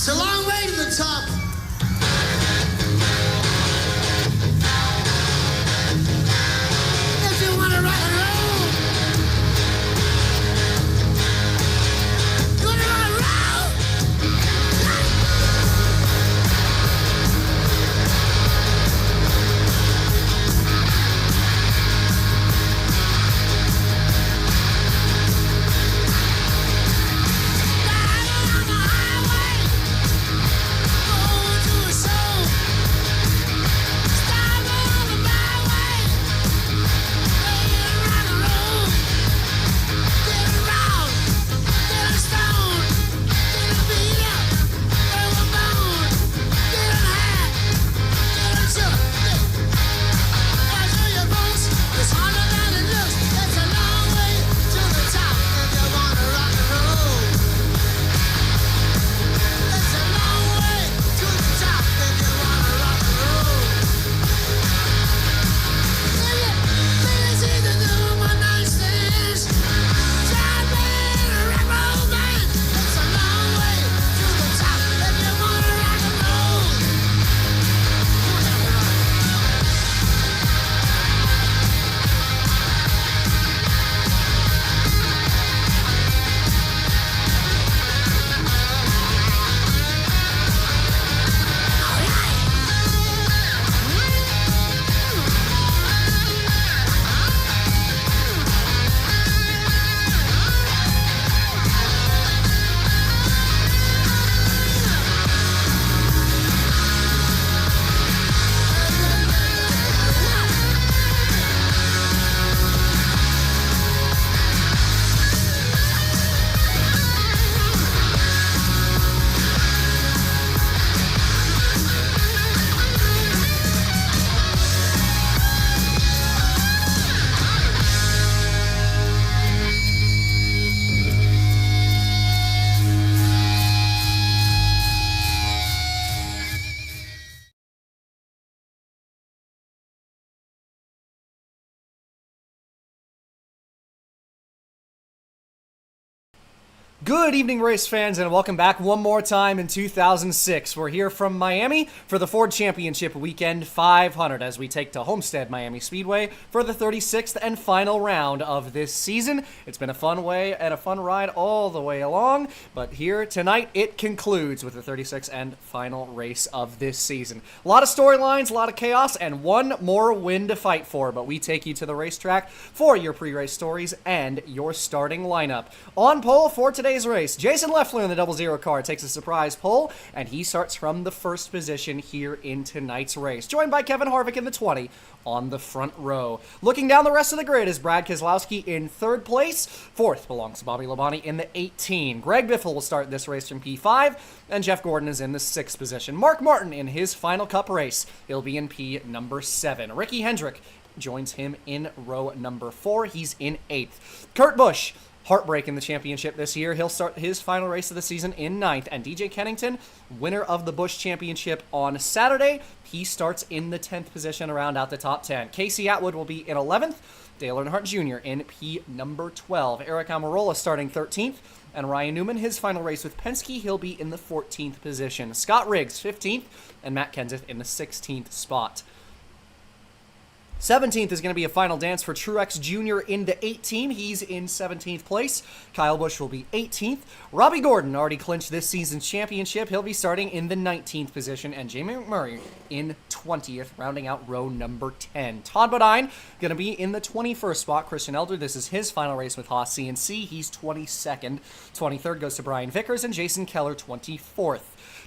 It's a long way to the top. If you want to rock and roll, you want to rock and roll. Riding on the highway, going to a show. Stopping on the byway, playing rock and roll. Getting round, getting stoned, getting beat up, getting a bone, getting high, getting shook. I'll show you folks, it's harder than it looks. It's a long way to the top if you wanna rock and roll. It's a long way to the top if you wanna rock and roll. If you really see the new one night stands, try playing a rock and roll band. It's a long way to the top if you wanna rock and roll. Good evening, race fans, and welcome back one more time in 2006. We're here from Miami for the Ford Championship Weekend 500 as we take to Homestead Miami Speedway for the 36th and final round of this season. It's been a fun way and a fun ride all the way along, but here tonight it concludes with the 36th and final race of this season. A lot of storylines, a lot of chaos, and one more win to fight for, but we take you to the racetrack for your pre-race stories and your starting lineup. On pole for today's race, Jason Leffler in the 00 car takes a surprise pole, and he starts from the first position here in tonight's race, joined by Kevin Harvick in the 20 on the front row. Looking down the rest of the grid is Brad Keselowski in third place. Fourth belongs to Bobby Labonte in the 18. Greg Biffle will start this race from P5, and Jeff Gordon is in the 6th position. Mark Martin in his final cup race, he'll be in P number 7. Ricky Hendrick joins him in row number 4. He's in 8th. Kurt Busch, heartbreak in the championship this year. He'll start his final race of the season in 9th. And DJ Kennington, winner of the Busch Championship on Saturday, he starts in the 10th position to round out the top 10. Casey Atwood will be in 11th. Dale Earnhardt Jr. in P number 12. Eric Almirola starting 13th. And Ryan Newman, his final race with Penske, he'll be in the 14th position. Scott Riggs, 15th. And Matt Kenseth in the 16th spot. 17th is going to be a final dance for Truex Jr. in the 18. He's in 17th place. Kyle Busch will be 18th. Robbie Gordon already clinched this season's championship. He'll be starting in the 19th position. And Jamie McMurray in 20th, rounding out row number 10. Todd Bodine going to be in the 21st spot. Christian Elder, this is his final race with Haas CNC. He's 22nd. 23rd goes to Brian Vickers, and Jason Keller 24th.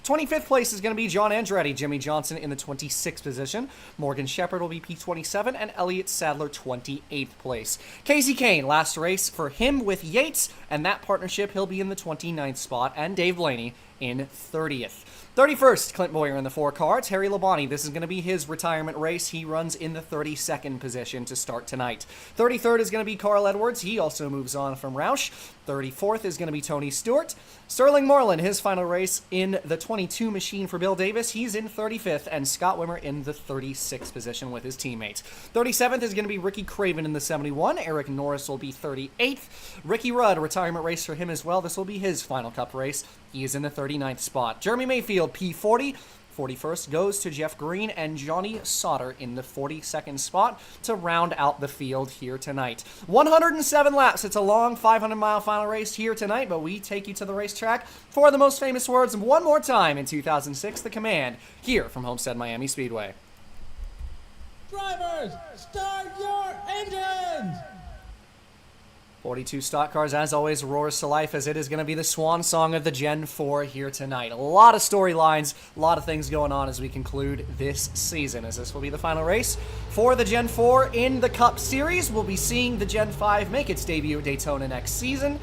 25th place is going to be John Andretti. Jimmy Johnson in the 26th position. Morgan Shepherd will be P27, and Elliott Sadler 28th place. Casey Kane, last race for him with Yates, and that partnership, he'll be in the 29th spot, and Dave Blaney in 30th. 31st, Clint Boyer in the 4 car. Terry Labonte, this is going to be his retirement race. He runs in the 32nd position to start tonight. 33rd is going to be Carl Edwards. He also moves on from Roush. 34th is going to be Tony Stewart. Sterling Marlin, his final race in the 22 machine for Bill Davis. He's in 35th, and Scott Wimmer in the 36th position with his teammates. 37th is going to be Ricky Craven in the 71. Eric Norris will be 38th. Ricky Rudd, a retirement race for him as well. This will be his final cup race. He is in the 39th spot. Jeremy Mayfield, P40. 41st goes to Jeff Green and Johnny Sauter in the 42nd spot to round out the field here tonight. 107 laps. It's a long 500-mile final race here tonight, but we take you to the racetrack for the most famous words one more time in 2006, the command, here from Homestead Miami Speedway. Drivers, start your engines! 42 stock cars, as always, roars to life as it is going to be the swan song of the Gen 4 here tonight. A lot of storylines, a lot of things going on as we conclude this season, as this will be the final race for the Gen 4 in the Cup Series. We'll be seeing the Gen 5 make its debut at Daytona next season.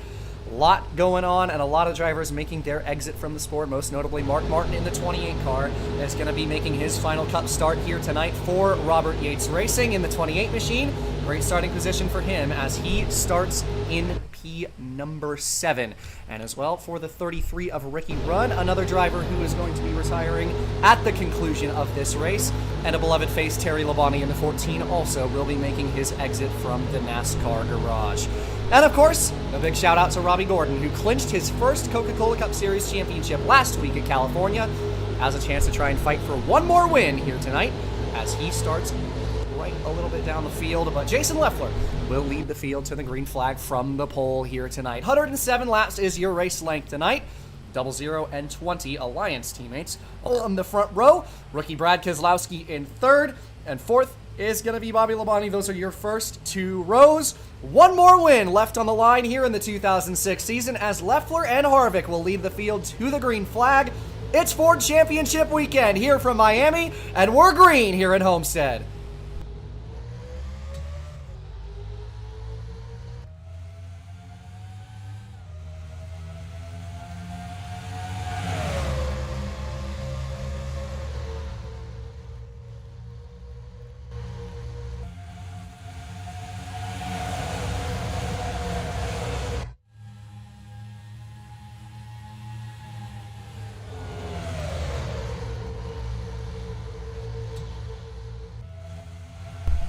A lot going on and a lot of drivers making their exit from the sport, most notably Mark Martin in the 28 car is going to be making his final Cup start here tonight for Robert Yates Racing in the 28 machine. Great starting position for him as he starts in P number 7. And as well for the 33 of Ricky Rudd, another driver who is going to be retiring at the conclusion of this race. And a beloved face, Terry Labonte in the 14 also will be making his exit from the NASCAR garage. And of course, a big shout out to Robbie Gordon, who clinched his first Coca-Cola Cup Series championship last week at California, has a chance to try and fight for one more win here tonight as he starts right a little bit down the field, but Jason Leffler will lead the field to the green flag from the pole here tonight. 107 laps is your race length tonight. 00 and 20 Alliance teammates on the front row. Rookie Brad Keselowski in third, and fourth is going to be Bobby Labonte. Those are your first two rows. One more win left on the line here in the 2006 season as Leffler and Harvick will lead the field to the green flag. It's Ford Championship weekend here from Miami, and we're green here in Homestead.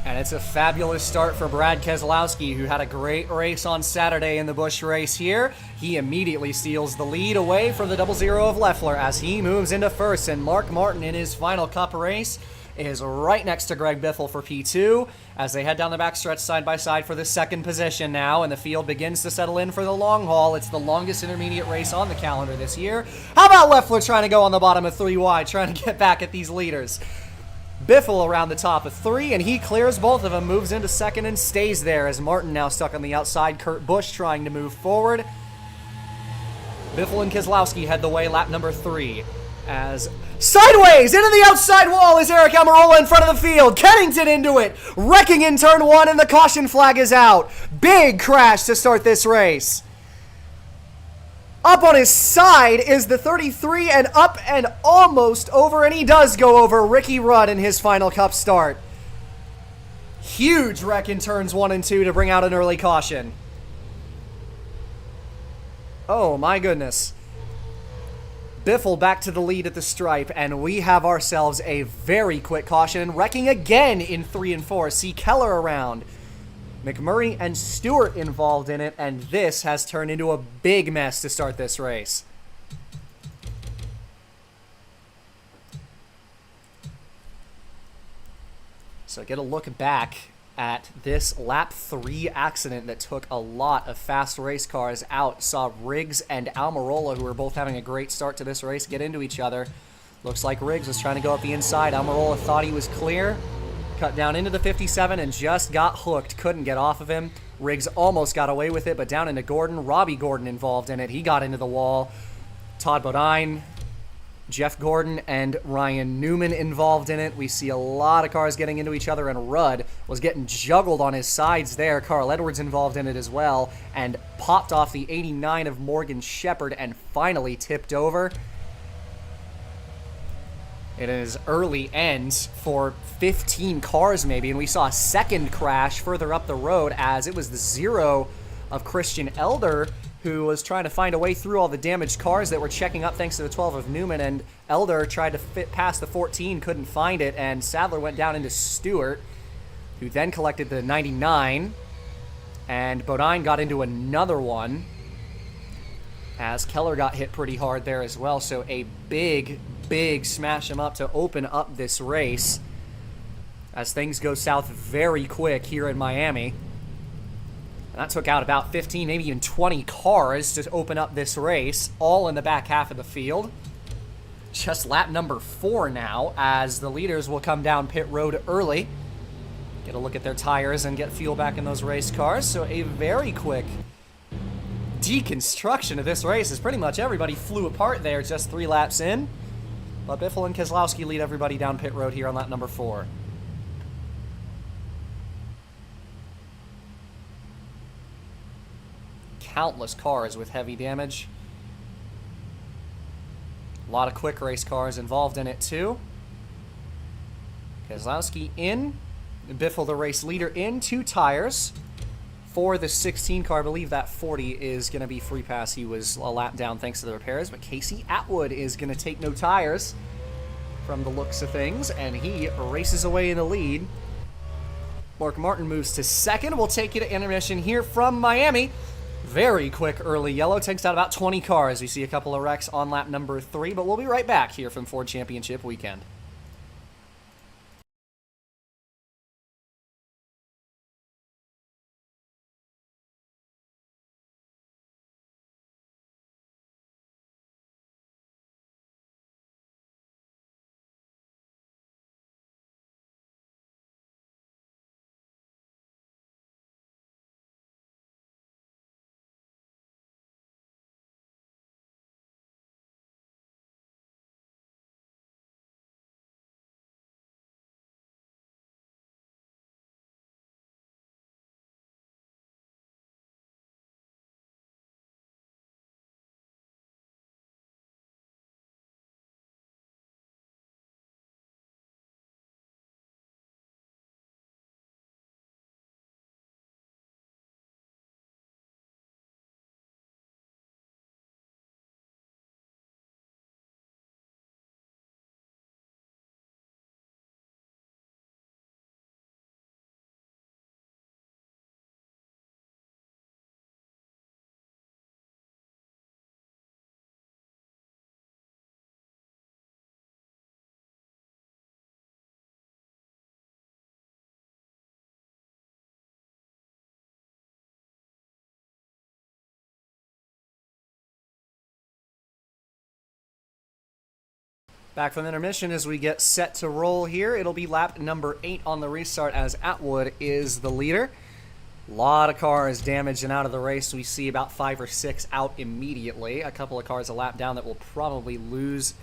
And it's a fabulous start for Brad Keselowski, who had a great race on Saturday in the Busch race here. He immediately steals the lead away from the 00 of Leffler as he moves into first. And Mark Martin in his final Cup race is right next to Greg Biffle for P2 as they head down the backstretch side by side for the second position now. And the field begins to settle in for the long haul. It's the longest intermediate race on the calendar this year. How about Leffler trying to go on the bottom of 3 wide, trying to get back at these leaders? Biffle around the top of 3, and he clears both of them, moves into second and stays there as Martin now stuck on the outside. Kurt Busch trying to move forward. Biffle and Keselowski head the way, lap number 3. As sideways into the outside wall is Eric Almirola in front of the field. Kennington into it, wrecking in turn 1, and the caution flag is out. Big crash to start this race. Up on his side is the 33 and up and almost over, and he does go over Ricky Rudd in his final Cup start. Huge wreck in turns 1 and 2 to bring out an early caution. Oh my goodness. Biffle back to the lead at the stripe, and we have ourselves a very quick caution, wrecking again in 3 and 4. See Keller around. McMurray and Stewart involved in it, and this has turned into a big mess to start this race. So get a look back at this lap 3 accident that took a lot of fast race cars out. Saw Riggs and Almirola, who were both having a great start to this race, get into each other. Looks like Riggs was trying to go up the inside. Almirola thought he was clear. Cut down into the 57 and just got hooked. Couldn't get off of him. Riggs almost got away with it, but down into Gordon. Robbie Gordon involved in it. He got into the wall. Todd Bodine, Jeff Gordon, and Ryan Newman involved in it. We see a lot of cars getting into each other, and Rudd was getting juggled on his sides there. Carl Edwards involved in it as well, and popped off the 89 of Morgan Shepherd and finally tipped over. It is early ends for 15 cars maybe, and we saw a second crash further up the road as it was the 0 of Christian Elder who was trying to find a way through all the damaged cars that were checking up thanks to the 12 of Newman, and Elder tried to fit past the 14, couldn't find it, and Sadler went down into Stewart, who then collected the 99, and Bodine got into another one. as Keller got hit pretty hard there as well. So a big smash him up to open up this race as things go south very quick here in Miami. And that took out about 15, maybe even 20 cars to open up this race, all in the back half of the field. Just lap number 4 now, as the leaders will come down pit road early, get a look at their tires and get fuel back in those race cars. So a very quick deconstruction of this race, as pretty much everybody flew apart there just 3 laps in. But Biffle and Keselowski lead everybody down pit road here on lap number 4. Countless cars with heavy damage. A lot of quick race cars involved in it too. Keselowski in, Biffle the race leader in, 2 tires for the 16 car. I believe that 40 is going to be free pass. He was a lap down thanks to the repairs, but Casey Atwood is going to take no tires from the looks of things, and he races away in the lead. Mark Martin moves to second. We'll take you to intermission here from Miami. Very quick early yellow, takes out about 20 cars. We see a couple of wrecks on lap number 3, but we'll be right back here from Ford Championship Weekend. Back from intermission as we get set to roll here. It'll be lap number 8 on the restart as Atwood is the leader. A lot of cars damaged and out of the race. We see about 5 or 6 out immediately. A couple of cars a lap down that will probably lose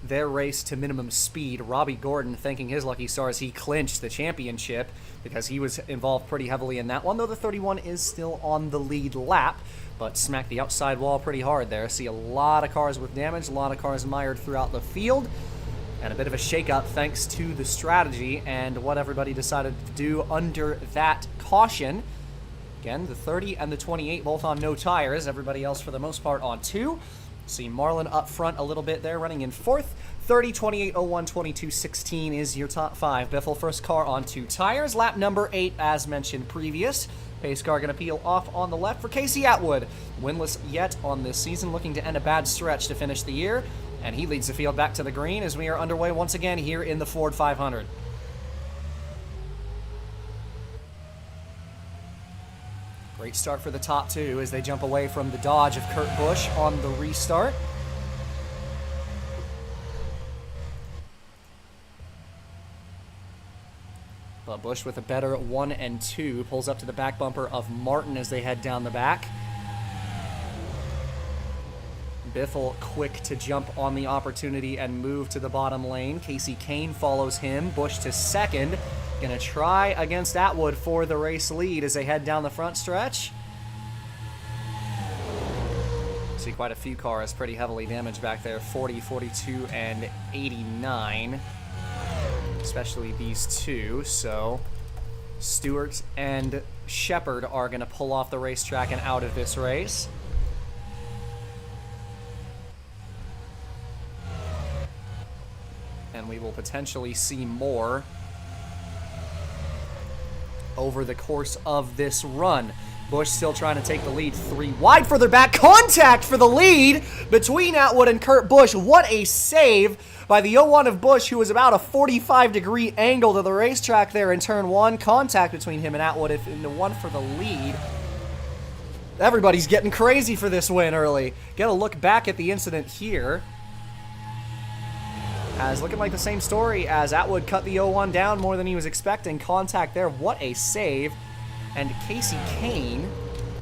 their race to minimum speed. Robbie Gordon thanking his lucky stars he clinched the championship because he was involved pretty heavily in that one, though the 31 is still on the lead lap, but smacked the outside wall pretty hard there. See a lot of cars with damage, a lot of cars mired throughout the field, and a bit of a shakeup thanks to the strategy and what everybody decided to do under that caution. Again, the 30 and the 28 both on no tires. Everybody else, for the most part, on 2. See Marlin up front a little bit there, running in 4th. 30, 28, 01, 22, 16 is your top 5. Biffle, first car on 2 tires. Lap number 8, as mentioned previous. Pace car going to peel off on the left for Casey Atwood. Winless yet on this season, looking to end a bad stretch to finish the year. And he leads the field back to the green as we are underway once again here in the Ford 500. Great start for the top 2 as they jump away from the Dodge of Kurt Busch on the restart. But Busch with a better 1 and 2 pulls up to the back bumper of Martin as they head down the back. Biffle quick to jump on the opportunity and move to the bottom lane. Casey Kane follows him. Busch to second. Gonna try against Atwood for the race lead as they head down the front stretch. See quite a few cars pretty heavily damaged back there. 40, 42, and 89. Especially these 2. So Stewart and Shepard are gonna pull off the racetrack and out of this race. And we will potentially see more over the course of this run. Busch still trying to take the lead. 3 wide further back. Contact for the lead between Atwood and Kurt Busch. What a save by the 01 of Busch, who was about a 45-degree angle to the racetrack there in turn 1. Contact between him and Atwood in the 1 for the lead. Everybody's getting crazy for this win early. Get a look back at the incident here. As looking like the same story as Atwood cut the 01 down more than he was expecting. Contact there. What a save. And Casey Kane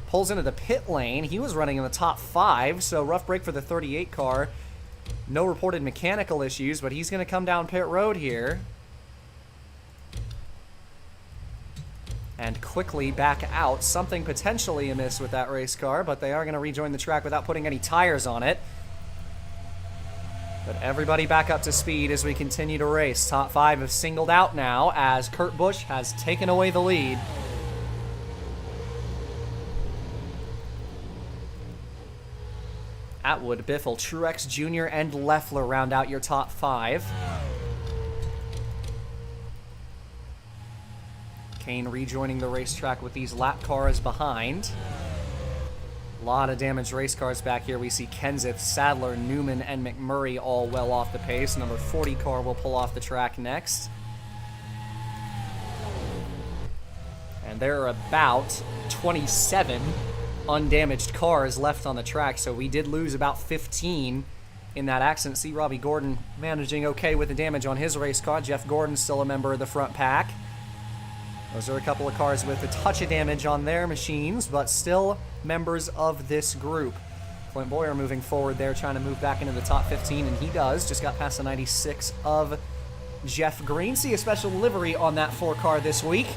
pulls into the pit lane. He was running in the top 5, so rough break for the 38 car. No reported mechanical issues, but he's going to come down pit road here. And quickly back out. Something potentially amiss with that race car, but they are going to rejoin the track without putting any tires on it. But everybody back up to speed as we continue to race. Top 5 have singled out now as Kurt Busch has taken away the lead. Atwood, Biffle, Truex Jr., and Leffler round out your top 5. Kane rejoining the racetrack with these lap cars behind. A lot of damaged race cars back here. We see Kenseth, Sadler, Newman, and McMurray all well off the pace. Number 40 car will pull off the track next. And there are about 27 undamaged cars left on the track, so we did lose about 15 in that accident. See Robbie Gordon managing okay with the damage on his race car. Jeff Gordon's still a member of the front pack. Those are a couple of cars with a touch of damage on their machines, but still members of this group. Clint Boyer moving forward there, trying to move back into the top 15, and he does. Just got past the 96 of Jeff Green. See a special livery on that 4 car this week.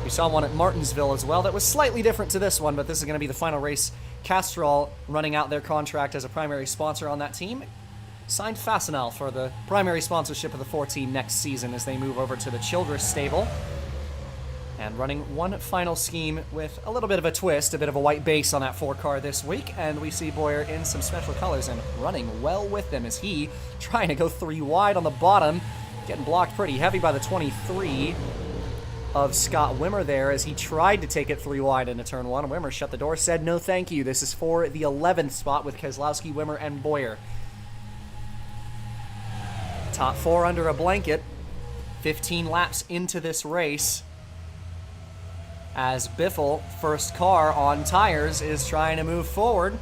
We saw one at Martinsville as well that was slightly different to this one, but this is going to be the final race. Castrol running out their contract as a primary sponsor on that team. Signed Fastenal for the primary sponsorship of the 4 team next season as they move over to the Childress stable. And running one final scheme with a little bit of a twist, a bit of a white base on that 4 car this week. And we see Boyer in some special colors and running well with them as he trying to go 3 wide on the bottom. Getting blocked pretty heavy by the 23 of Scott Wimmer there as he tried to take it 3 wide into turn 1. Wimmer shut the door, said no thank you. This is for the 11th spot with Keselowski, Wimmer, and Boyer. Top 4 under a blanket. 15 laps into this race as Biffle, first car on tires, is trying to move forward.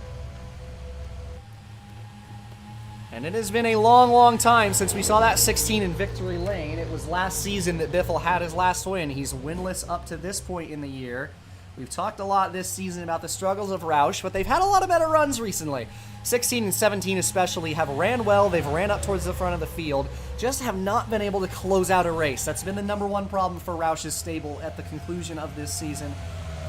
And it has been a long, long time since we saw that 16 in victory lane. It was last season that Biffle had his last win. He's winless up to this point in the year. We've talked a lot this season about the struggles of Roush, but they've had a lot of better runs recently. 16 and 17 especially have ran well. They've ran up towards the front of the field, just have not been able to close out a race. That's been the #1 problem for Roush's stable at the conclusion of this season.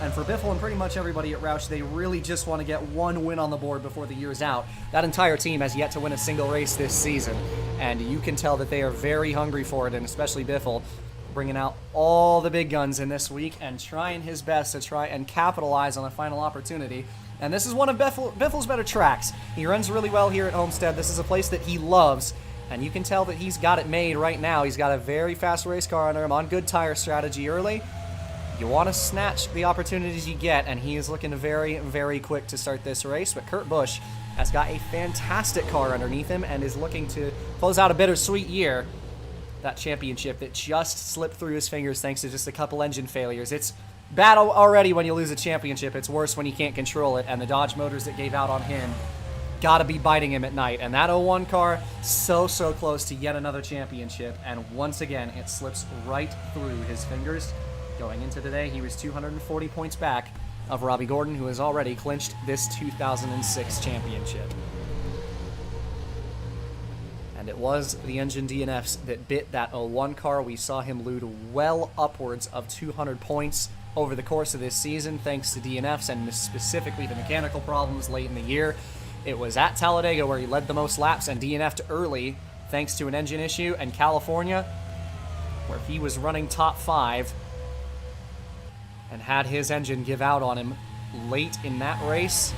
And for Biffle and pretty much everybody at Roush, they really just want to get 1 win on the board before the year's out. That entire team has yet to win a single race this season, and you can tell that they are very hungry for it, and especially Biffle, bringing out all the big guns in this week and trying his best to try and capitalize on the final opportunity. And this is one of Biffle's better tracks. He runs really well here at Homestead. This is a place that he loves, and you can tell that he's got it made right now. He's got a very fast race car under him on good tire strategy early. You want to snatch the opportunities you get, and he is looking very, very quick to start this race. But Kurt Busch has got a fantastic car underneath him and is looking to close out a bittersweet year. That championship that just slipped through his fingers thanks to just a couple engine failures. It's bad already when you lose a championship. It's worse when you can't control it, and the Dodge motors that gave out on him got to be biting him at night. And that 01 car, so close to yet another championship, and once again, it slips right through his fingers. Going into today, he was 240 points back of Robbie Gordon, who has already clinched this 2006 championship. And it was the engine DNFs that bit that 01 car. We saw him lose well upwards of 200 points over the course of this season, thanks to DNFs and specifically the mechanical problems late in the year. It was at Talladega where he led the most laps and DNF'd early, thanks to an engine issue, and California, where he was running top 5 and had his engine give out on him late in that race.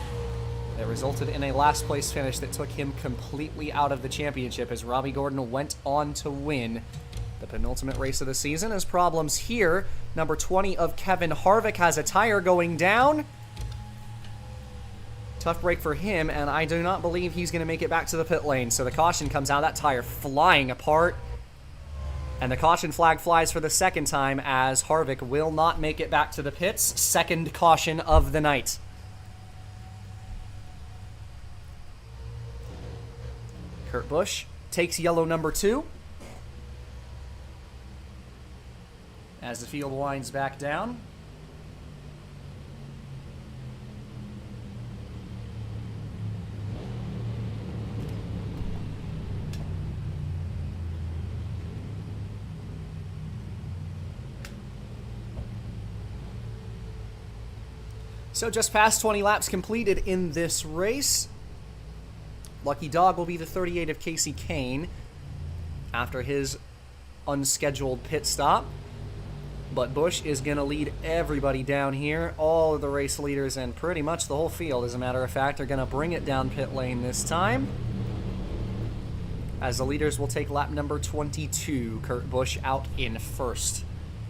That resulted in a last place finish that took him completely out of the championship as Robbie Gordon went on to win The penultimate race of the season has problems here. Number 20 of Kevin Harvick has a tire going down. Tough break for him, and I do not believe he's going to make it back to the pit lane. So the caution comes out, that tire flying apart. And the caution flag flies for the second time as Harvick will not make it back to the pits. Second caution of the night. Kurt Busch takes yellow number 2. As the field winds back down. So just past 20 laps completed in this race. Lucky Dog will be the 38 of Casey Kane after his unscheduled pit stop. But Busch is going to lead everybody down here. All of the race leaders and pretty much the whole field, as a matter of fact, are going to bring it down pit lane this time. As the leaders will take lap number 22. Kurt Busch out in first.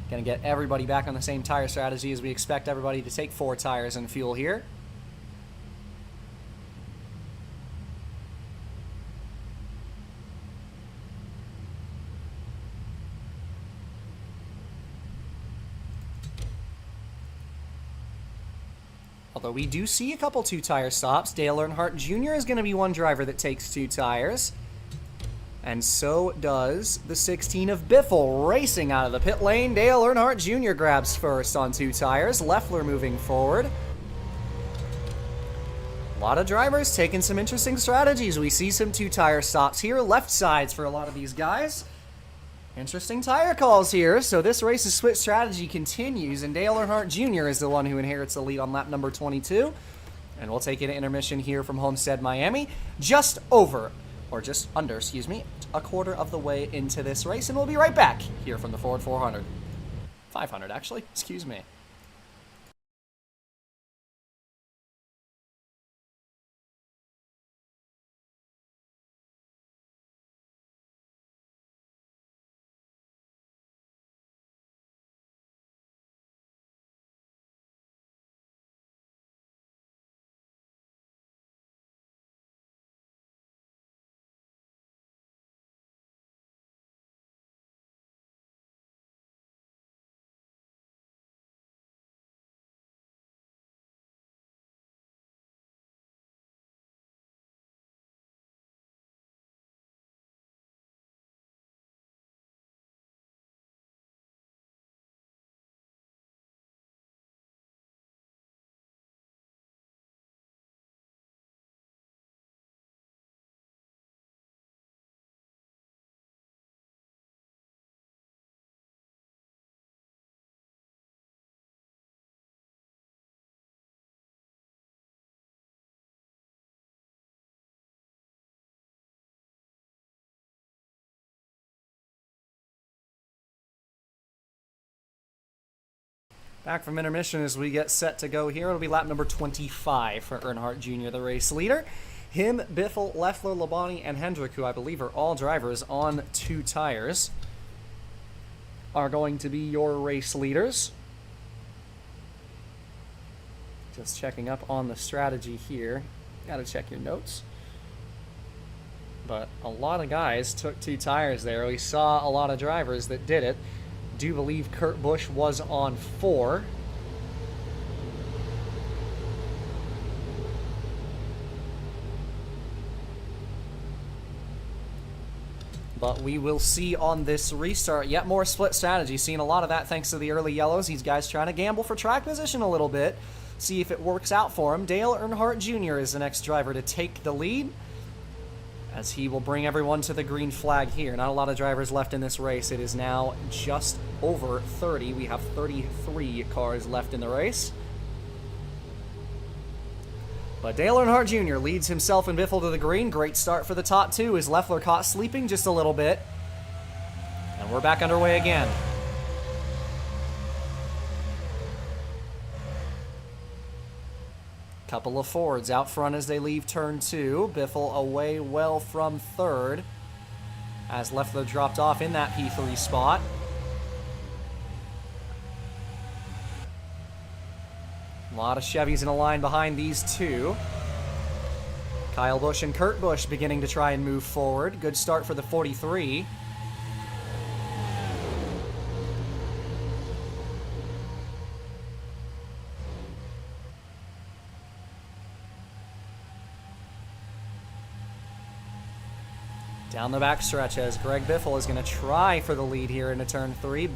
Going to get everybody back on the same tire strategy as we expect everybody to take 4 tires and fuel here. Although we do see a couple 2-tire stops. Dale Earnhardt Jr. is going to be one driver that takes 2 tires. And so does the 16 of Biffle, racing out of the pit lane. Dale Earnhardt Jr. grabs first on 2 tires. Leffler moving forward. A lot of drivers taking some interesting strategies. We see some 2-tire stops here. Left sides for a lot of these guys. Interesting tire calls here. So this race's split strategy continues, and Dale Earnhardt Jr. is the one who inherits the lead on lap number 22. And we'll take an intermission here from Homestead, Miami. Just over, or just under, excuse me, a quarter of the way into this race, and we'll be right back here from the Ford 400. 500, actually. Excuse me. Back from intermission as we get set to go here. It'll be lap number 25 for Earnhardt Jr., the race leader. Him, Biffle, Leffler, Labonte, and Hendrick, who I believe are all drivers on 2 tires, are going to be your race leaders. Just checking up on the strategy here. Gotta check your notes. But a lot of guys took 2 tires there. We saw a lot of drivers that did it. Do believe Kurt Busch was on 4. But we will see on this restart yet more split strategy. Seeing a lot of that thanks to the early yellows. These guys trying to gamble for track position a little bit. See if it works out for him. Dale Earnhardt Jr. is the next driver to take the lead, as he will bring everyone to the green flag here. Not a lot of drivers left in this race. It is now just over 30. We have 33 cars left in the race. But Dale Earnhardt Jr. leads himself and Biffle to the green. Great start for the top 2 as Leffler caught sleeping just a little bit. And we're back underway again. Couple of Fords out front as they leave turn 2. Biffle away well from 3rd. as Loeffler dropped off in that P3 spot. A lot of Chevys in a line behind these two. Kyle Busch and Kurt Busch beginning to try and move forward. Good start for the 43. Down the backstretch as Greg Biffle is going to try for the lead here into turn 3.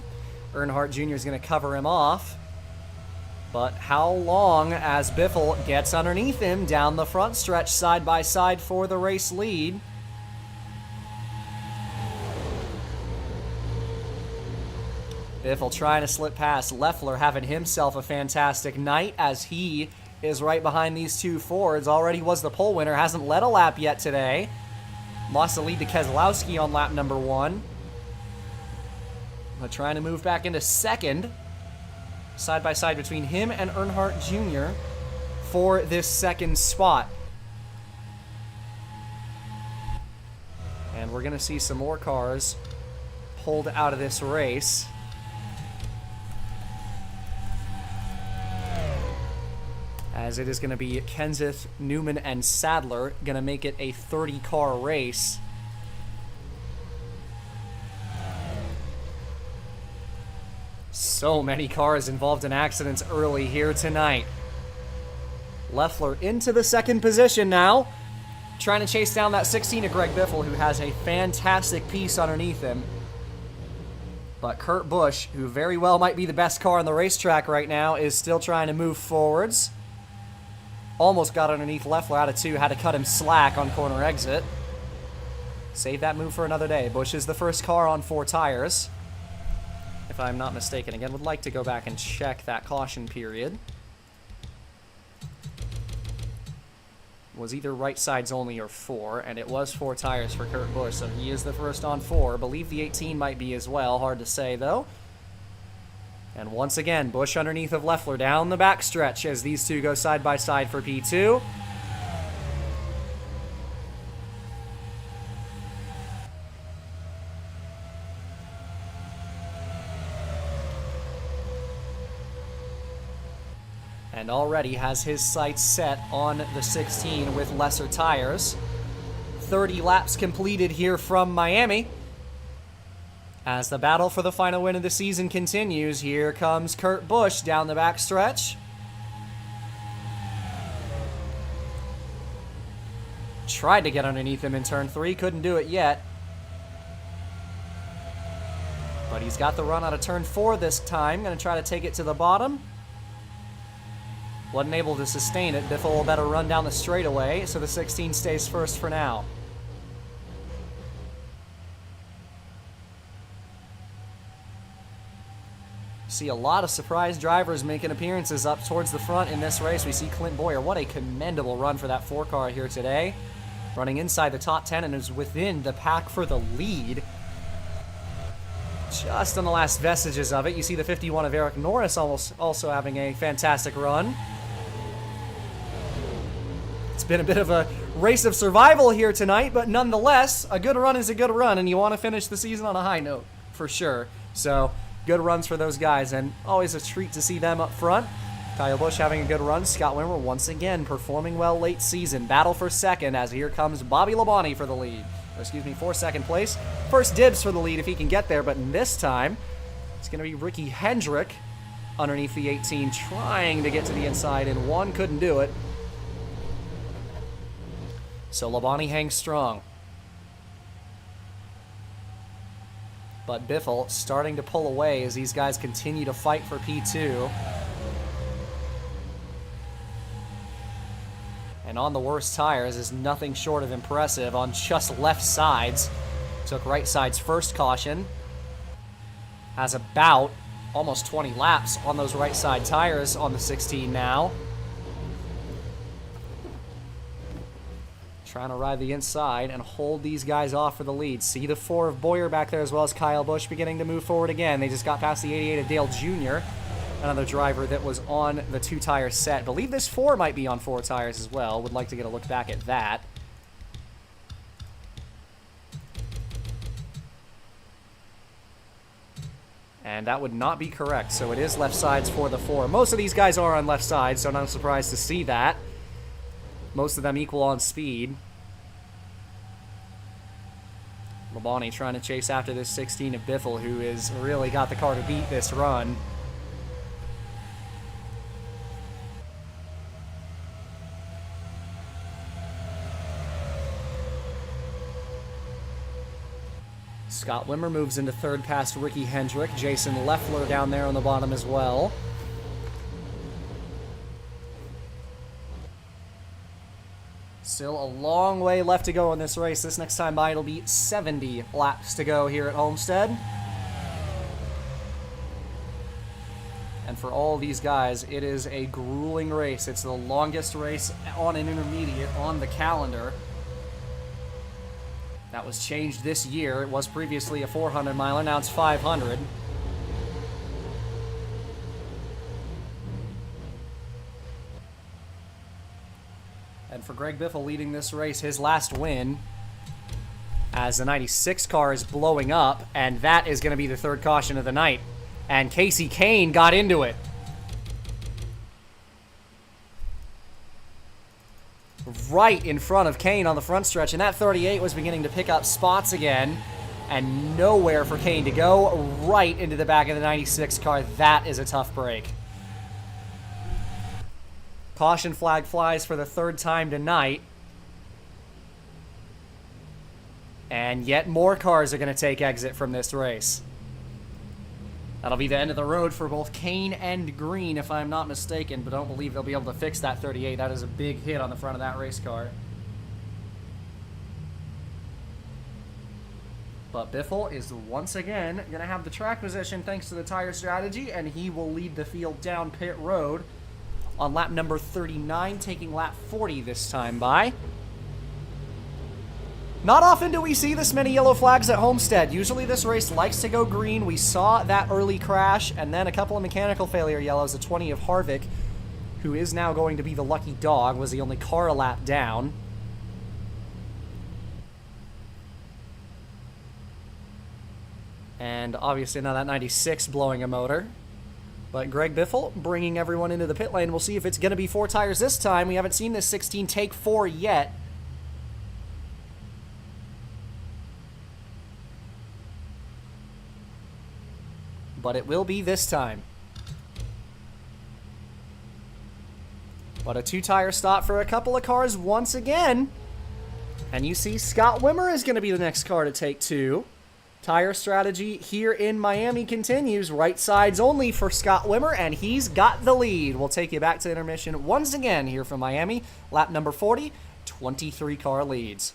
Earnhardt Jr. is going to cover him off. But how long as Biffle gets underneath him down the front stretch side by side for the race lead. Biffle trying to slip past Loeffler, having himself a fantastic night as he is right behind these two Fords. Already was the pole winner, hasn't led a lap yet today. Lost the lead to Keselowski on lap number 1. But trying to move back into second. Side by side between him and Earnhardt Jr. for this second spot. And we're going to see some more cars pulled out of this race. As it is going to be Kenseth, Newman, and Sadler going to make it a 30-car race. So many cars involved in accidents early here tonight. Loeffler into the second position now. Trying to chase down that 16 of Greg Biffle, who has a fantastic piece underneath him. But Kurt Busch, who very well might be the best car on the racetrack right now, is still trying to move forwards. Almost got underneath Loeffler out of 2, had to cut him slack on corner exit. Save that move for another day. Busch is the first car on 4 tires. If I'm not mistaken. Again, would like to go back and check that caution period. Was either right sides only or 4, and it was 4 tires for Kurt Busch, so he is the first on 4. Believe the 18 might be as well, hard to say though. And once again, Busch underneath of Loeffler down the backstretch as these two go side by side for P2. And already has his sights set on the 16 with lesser tires. 30 laps completed here from Miami. As the battle for the final win of the season continues, here comes Kurt Busch down the backstretch. Tried to get underneath him in turn 3, couldn't do it yet. But he's got the run out of turn 4 this time. Going to try to take it to the bottom. Wasn't able to sustain it. Biffle will better run down the straightaway, so the 16 stays first for now. See a lot of surprise drivers making appearances up towards the front in this race. We see Clint Boyer. What a commendable run for that 4 car here today. Running inside the top 10 and is within the pack for the lead. Just on the last vestiges of it. You see the 51 of Eric Norris also having a fantastic run. It's been a bit of a race of survival here tonight, but nonetheless, a good run is a good run, and you want to finish the season on a high note, for sure. So, good runs for those guys, and always a treat to see them up front. Kyle Busch having a good run. Scott Wimmer once again performing well late season. Battle for second as here comes Bobby Labonte for the lead. For second place. First dibs for the lead if he can get there, but this time it's going to be Ricky Hendrick underneath the 18 trying to get to the inside, and 1 couldn't do it. So Labonte hangs strong. But Biffle starting to pull away as these guys continue to fight for P2. And on the worst tires is nothing short of impressive on just left sides. Took right side's first caution. Has about almost 20 laps on those right side tires on the 16 now. Trying to ride the inside and hold these guys off for the lead. See the 4 of Boyer back there as well as Kyle Busch beginning to move forward again. They just got past the 88 of Dale Jr., another driver that was on the 2-tire set. Believe this 4 might be on 4 tires as well. Would like to get a look back at that. And that would not be correct, so it is left sides for the 4. Most of these guys are on left sides, so not surprised to see that. Most of them equal on speed. Labonte trying to chase after this 16 of Biffle, who has really got the car to beat this run. Scott Wimmer moves into third past Ricky Hendrick. Jason Leffler down there on the bottom as well. Still a long way left to go in this race. This next time by, it'll be 70 laps to go here at Homestead. And for all these guys, it is a grueling race. It's the longest race on an intermediate on the calendar. That was changed this year. It was previously a 400 miler, now it's 500. And for Greg Biffle leading this race, his last win, as the 96 car is blowing up, and that is going to be the third caution of the night. And Casey Kane got into it. Right in front of Kane on the front stretch, and that 38 was beginning to pick up spots again, and nowhere for Kane to go, right into the back of the 96 car. That is a tough break. Caution flag flies for the third time tonight, and yet more cars are going to take exit from this race. That'll be the end of the road for both Kane and Green, if I'm not mistaken, but I don't believe they'll be able to fix that 38. That is a big hit on the front of that race car. But Biffle is once again going to have the track position thanks to the tire strategy, and he will lead the field down pit road on lap number 39, taking lap 40 this time by. Not often do we see this many yellow flags at Homestead. Usually this race likes to go green. We saw that early crash, and then a couple of mechanical failure yellows. A 20 of Harvick, who is now going to be the lucky dog, was the only car a lap down. And obviously now that 96 blowing a motor. But Greg Biffle bringing everyone into the pit lane. We'll see if it's going to be 4 tires this time. We haven't seen this 16 take 4 yet. But it will be this time. But a 2-tire stop for a couple of cars once again. And you see Scott Wimmer is going to be the next car to take 2. Tire strategy here in Miami continues. Right sides only for Scott Wimmer, and he's got the lead. We'll take you back to intermission once again here from Miami. Lap number 40, 23 car leads.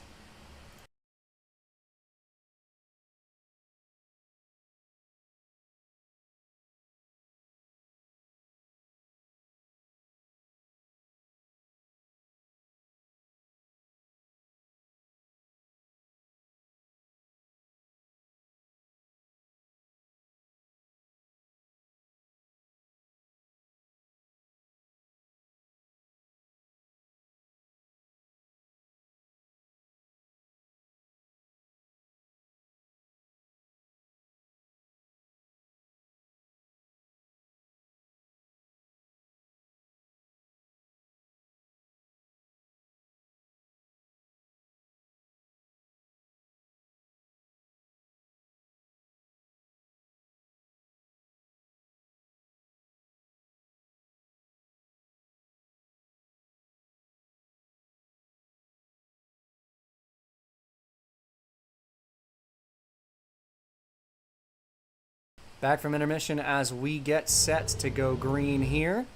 Back from intermission as we get set to go green here.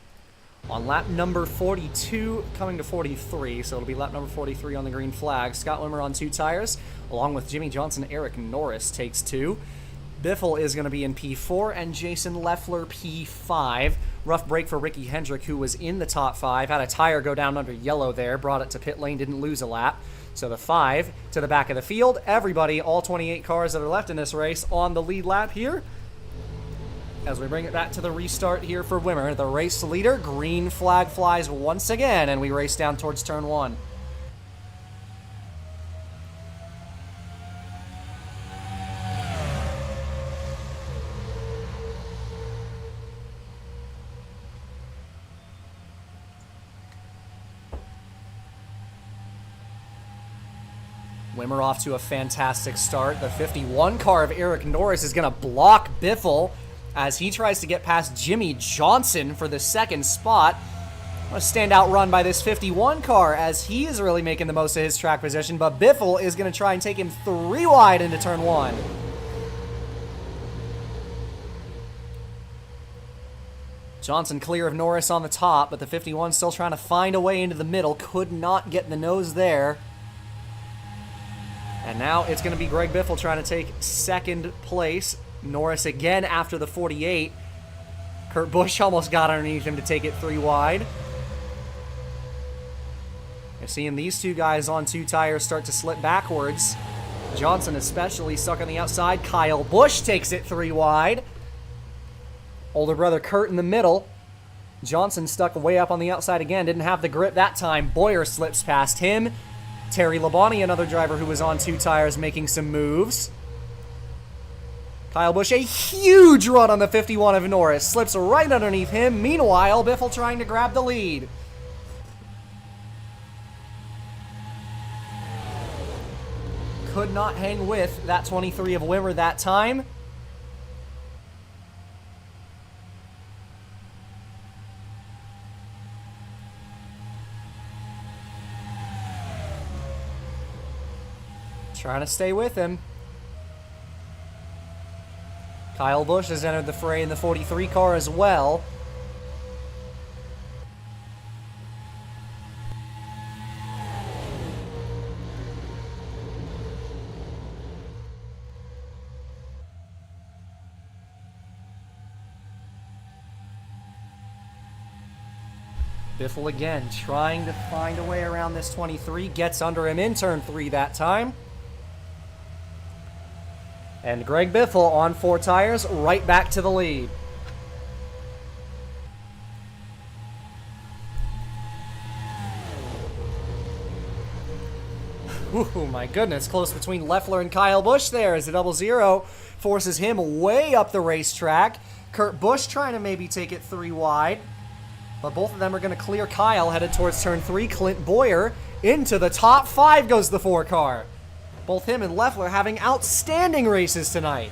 On lap number 42, coming to 43, so it'll be lap number 43 on the green flag. Scott Wimmer on 2 tires, along with Jimmy Johnson. Eric Norris takes 2. Biffle is going to be in P4, and Jason Leffler P5. Rough break for Ricky Hendrick, who was in the top 5. Had a tire go down under yellow there, brought it to pit lane, didn't lose a lap. So the 5 to the back of the field. Everybody, all 28 cars that are left in this race, on the lead lap here. As we bring it back to the restart here for Wimmer, the race leader. Green flag flies once again, and we race down towards turn 1. Wimmer off to a fantastic start. The 51 car of Eric Norris is going to block Biffle as he tries to get past Jimmy Johnson for the second spot. A standout run by this 51 car as he is really making the most of his track position, but Biffle is going to try and take him 3 wide into turn 1. Johnson clear of Norris on the top, but the 51 still trying to find a way into the middle. Could not get the nose there. And now it's going to be Greg Biffle trying to take second place. Norris again after the 48. Kurt Busch almost got underneath him to take it 3 wide. You're seeing these two guys on 2 tires start to slip backwards. Johnson especially stuck on the outside. Kyle Busch takes it 3 wide. Older brother Kurt in the middle. Johnson stuck way up on the outside again. Didn't have the grip that time. Boyer slips past him. Terry Labonte, another driver who was on 2 tires, making some moves. Kyle Busch, a huge run on the 51 of Norris. Slips right underneath him. Meanwhile, Biffle trying to grab the lead. Could not hang with that 23 of Wimmer that time. Trying to stay with him. Kyle Busch has entered the fray in the 43 car as well. Biffle again trying to find a way around this 23. Gets under him in turn 3 that time. And Greg Biffle on 4 tires, right back to the lead. Ooh, my goodness, close between Loeffler and Kyle Busch there as the 0-0 forces him way up the racetrack. Kurt Busch trying to maybe take it 3 wide, but both of them are going to clear Kyle headed towards turn 3. Clint Boyer into the top 5 goes the 4 car. Both him and Loeffler having outstanding races tonight.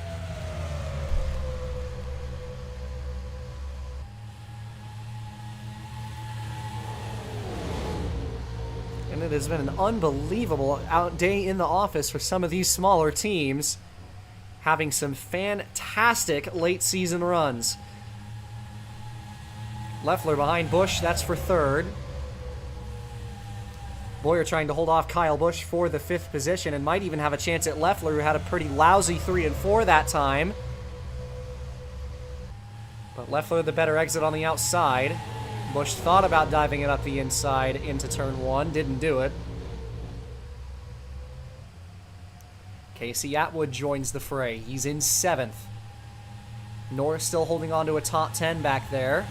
And it has been an unbelievable day in the office for some of these smaller teams, having some fantastic late season runs. Loeffler behind Busch, that's for 3rd. Boyer trying to hold off Kyle Busch for the 5th position and might even have a chance at Loeffler, who had a pretty lousy 3 and 4 that time. But Loeffler the better exit on the outside. Busch thought about diving it up the inside into turn 1, didn't do it. Casey Atwood joins the fray. He's in 7th. Norris still holding on to a top 10 back there.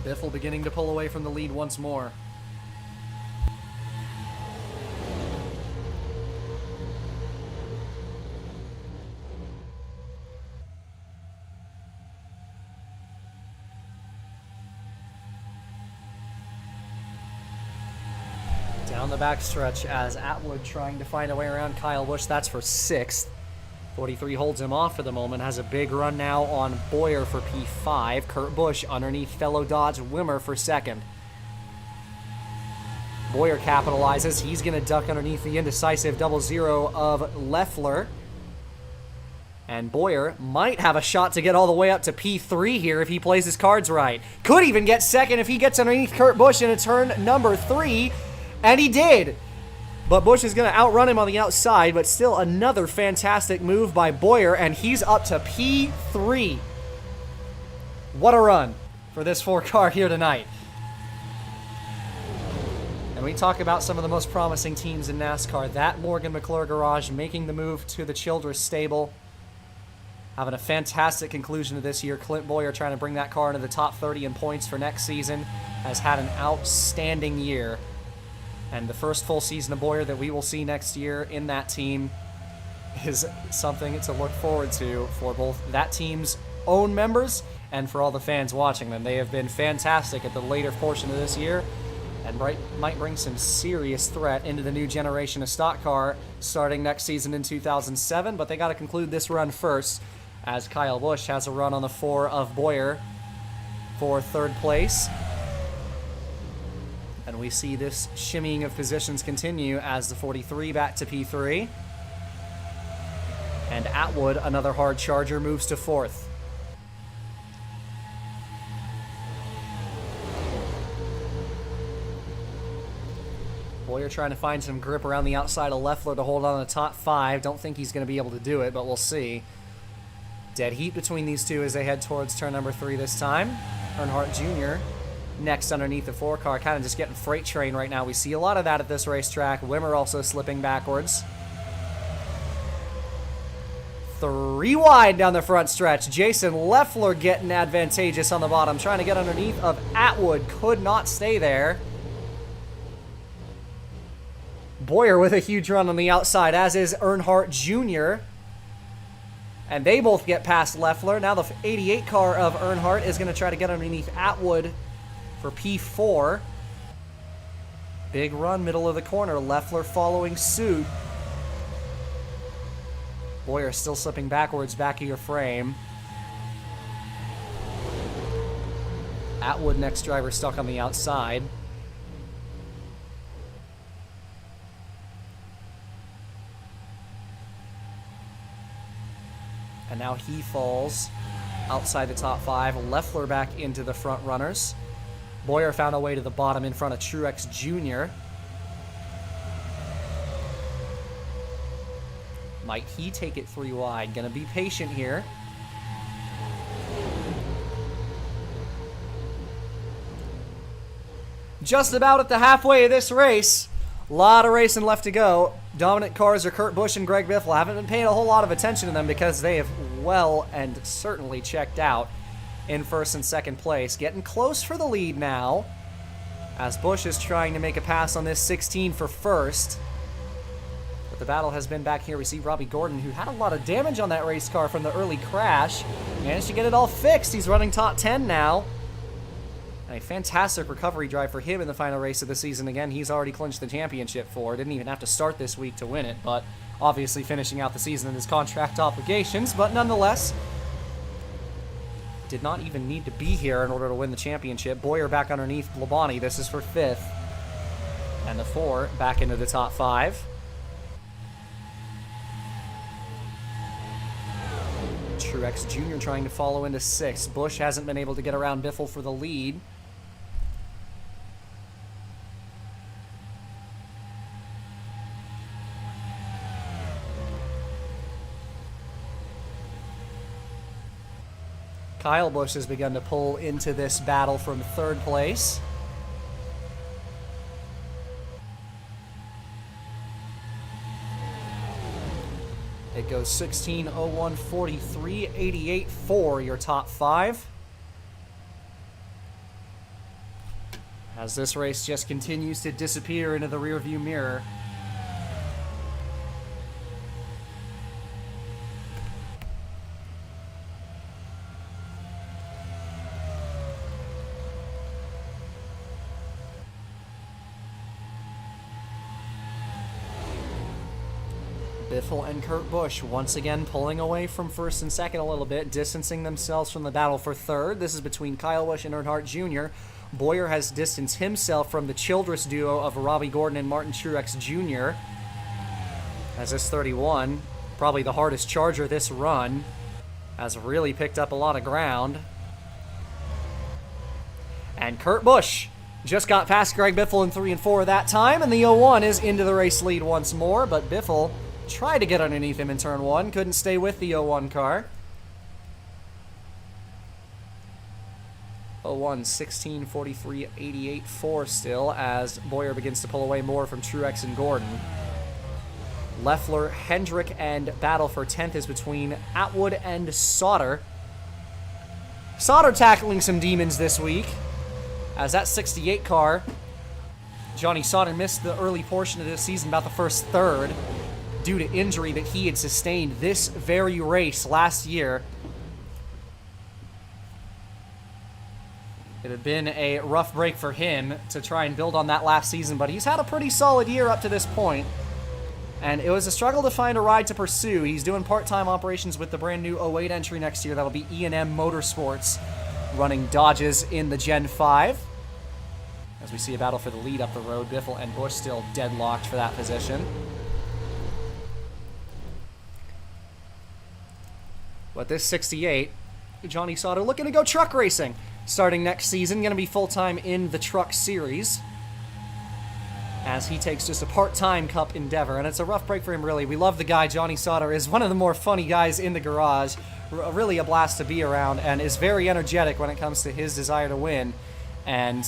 Biffle beginning to pull away from the lead once more. Down the backstretch as Atwood trying to find a way around Kyle Busch. That's for 6th. 43 holds him off for the moment. Has a big run now on Boyer for P5. Kurt Busch underneath fellow Dodge Wimmer for 2nd. Boyer capitalizes. He's going to duck underneath the indecisive 0-0 of Loeffler. And Boyer might have a shot to get all the way up to P3 here if he plays his cards right. Could even get 2nd if he gets underneath Kurt Busch in a turn number 3. And he did. But Busch is going to outrun him on the outside, but still another fantastic move by Boyer, and he's up to P3. What a run for this 4 car here tonight. And we talk about some of the most promising teams in NASCAR. That Morgan McClure garage making the move to the Childress stable. Having a fantastic conclusion to this year. Clint Boyer trying to bring that car into the top 30 in points for next season. Has had an outstanding year. And the first full season of Boyer that we will see next year in that team is something to look forward to for both that team's own members and for all the fans watching them. They have been fantastic at the later portion of this year and might bring some serious threat into the new generation of stock car starting next season in 2007, but they got to conclude this run first, as Kyle Busch has a run on the 4 of Boyer for third place. And we see this shimmying of positions continue as the 43 back to P3. And Atwood, another hard charger, moves to fourth. Boyer trying to find some grip around the outside of Loeffler to hold on to the top 5. Don't think he's going to be able to do it, but we'll see. Dead heat between these two as they head towards turn number 3 this time. Earnhardt Jr. next underneath the 4 car, kind of just getting freight train right now. We see a lot of that at this racetrack. Wimmer also slipping backwards. 3 wide down the front stretch. Jason Loeffler getting advantageous on the bottom, trying to get underneath of Atwood. Could not stay there. Boyer with a huge run on the outside, as is Earnhardt Jr. And they both get past Loeffler. Now the 88 car of Earnhardt is going to try to get underneath Atwood for P4. Big run, middle of the corner. Loeffler following suit. Boyer still slipping backwards, back of your frame. Atwood, next driver, stuck on the outside. And now he falls outside the top 5. Loeffler back into the front runners. Boyer found a way to the bottom in front of Truex Jr. Might he take it 3 wide? Gonna be patient here. Just about at the halfway of this race. A lot of racing left to go. Dominant cars are Kurt Busch and Greg Biffle. Haven't been paying a whole lot of attention to them because they have well and certainly checked out in first and second place. Getting close for the lead now, as Busch is trying to make a pass on this 16 for first. But the battle has been back here. We see Robbie Gordon, who had a lot of damage on that race car from the early crash. Managed to get it all fixed. He's running top 10 now. A fantastic recovery drive for him in the final race of the season. Again, he's already clinched the championship for. Didn't even have to start this week to win it, but obviously finishing out the season in his contract obligations. But nonetheless, did not even need to be here in order to win the championship. Boyer back underneath Labonte. This is for 5th. And the 4 back into the top 5. Truex Jr. trying to follow into 6th. Busch hasn't been able to get around Biffle for the lead. Kyle Busch has begun to pull into this battle from 3rd place. It goes 16:01:43, 88.4, your top 5. As this race just continues to disappear into the rearview mirror. Biffle and Kurt Busch once again pulling away from 1st and 2nd a little bit, distancing themselves from the battle for 3rd. This is between Kyle Busch and Earnhardt Jr. Boyer has distanced himself from the Childress duo of Robbie Gordon and Martin Truex Jr. As this 31, probably the hardest charger this run, has really picked up a lot of ground. And Kurt Busch just got past Greg Biffle in 3 and 4 that time, and the 01 is into the race lead once more, but Biffle tried to get underneath him in turn 1, couldn't stay with the 01 car. 01, 16:43, 88.4 still, as Boyer begins to pull away more from Truex and Gordon. Loeffler, Hendrick, and battle for 10th is between Atwood and Sauter. Sauter tackling some demons this week, as that 68 car, Johnny Sauter missed the early portion of this season, about the first third, due to injury that he had sustained this very race last year. It had been a rough break for him to try and build on that last season, but he's had a pretty solid year up to this point. And it was a struggle to find a ride to pursue. He's doing part-time operations with the brand new 08 entry next year. That'll be E&M Motorsports, running Dodges in the Gen 5. As we see a battle for the lead up the road, Biffle and Busch still deadlocked for that position. But this 68, Johnny Sauter looking to go truck racing. Starting next season, going to be full-time in the truck series, as he takes just a part-time cup endeavor, and it's a rough break for him, really. We love the guy. Johnny Sauter is one of the more funny guys in the garage, really a blast to be around, and is very energetic when it comes to his desire to win, and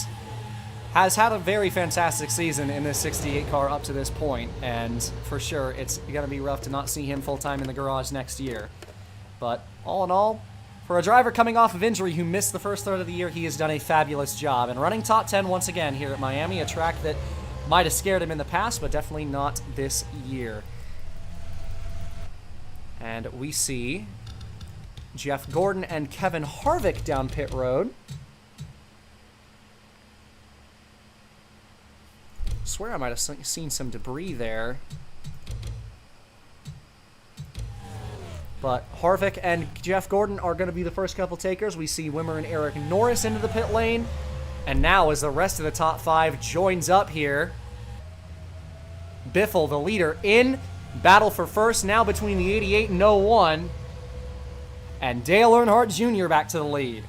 has had a very fantastic season in this 68 car up to this point, and for sure it's going to be rough to not see him full-time in the garage next year. But all in all, for a driver coming off of injury who missed the first third of the year, he has done a fabulous job, and running top 10 once again here at Miami, a track that might have scared him in the past, but definitely not this year. And we see Jeff Gordon and Kevin Harvick down pit road. Swear I might have seen some debris there. But Harvick and Jeff Gordon are going to be the first couple takers. We see Wimmer and Eric Norris into the pit lane. And now as the rest of the top 5 joins up here, Biffle, the leader, in battle for first now between the 88 and 01. And Dale Earnhardt Jr. back to the lead.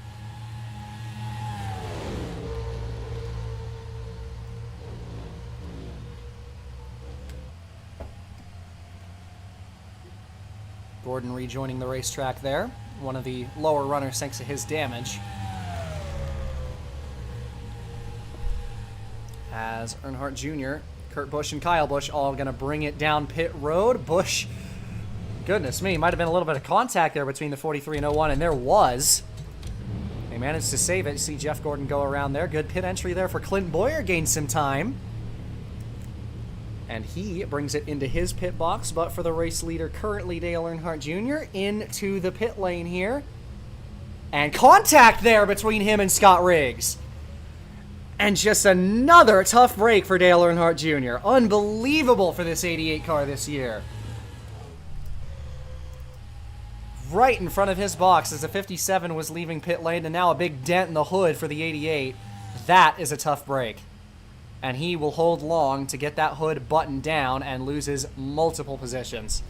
Gordon rejoining the racetrack there. One of the lower runners thanks to his damage. As Earnhardt Jr., Kurt Busch, and Kyle Busch all going to bring it down pit road. Busch, goodness me, might have been a little bit of contact there between the 43 and 01, and there was. They managed to save it. You see Jeff Gordon go around there. Good pit entry there for Clint Boyer, gained some time. And he brings it into his pit box, but for the race leader, currently Dale Earnhardt Jr., into the pit lane here. And contact there between him and Scott Riggs. And just another tough break for Dale Earnhardt Jr. Unbelievable for this 88 car this year. Right in front of his box as the 57 was leaving pit lane, and now a big dent in the hood for the 88. That is a tough break. And he will hold long to get that hood buttoned down and loses multiple positions.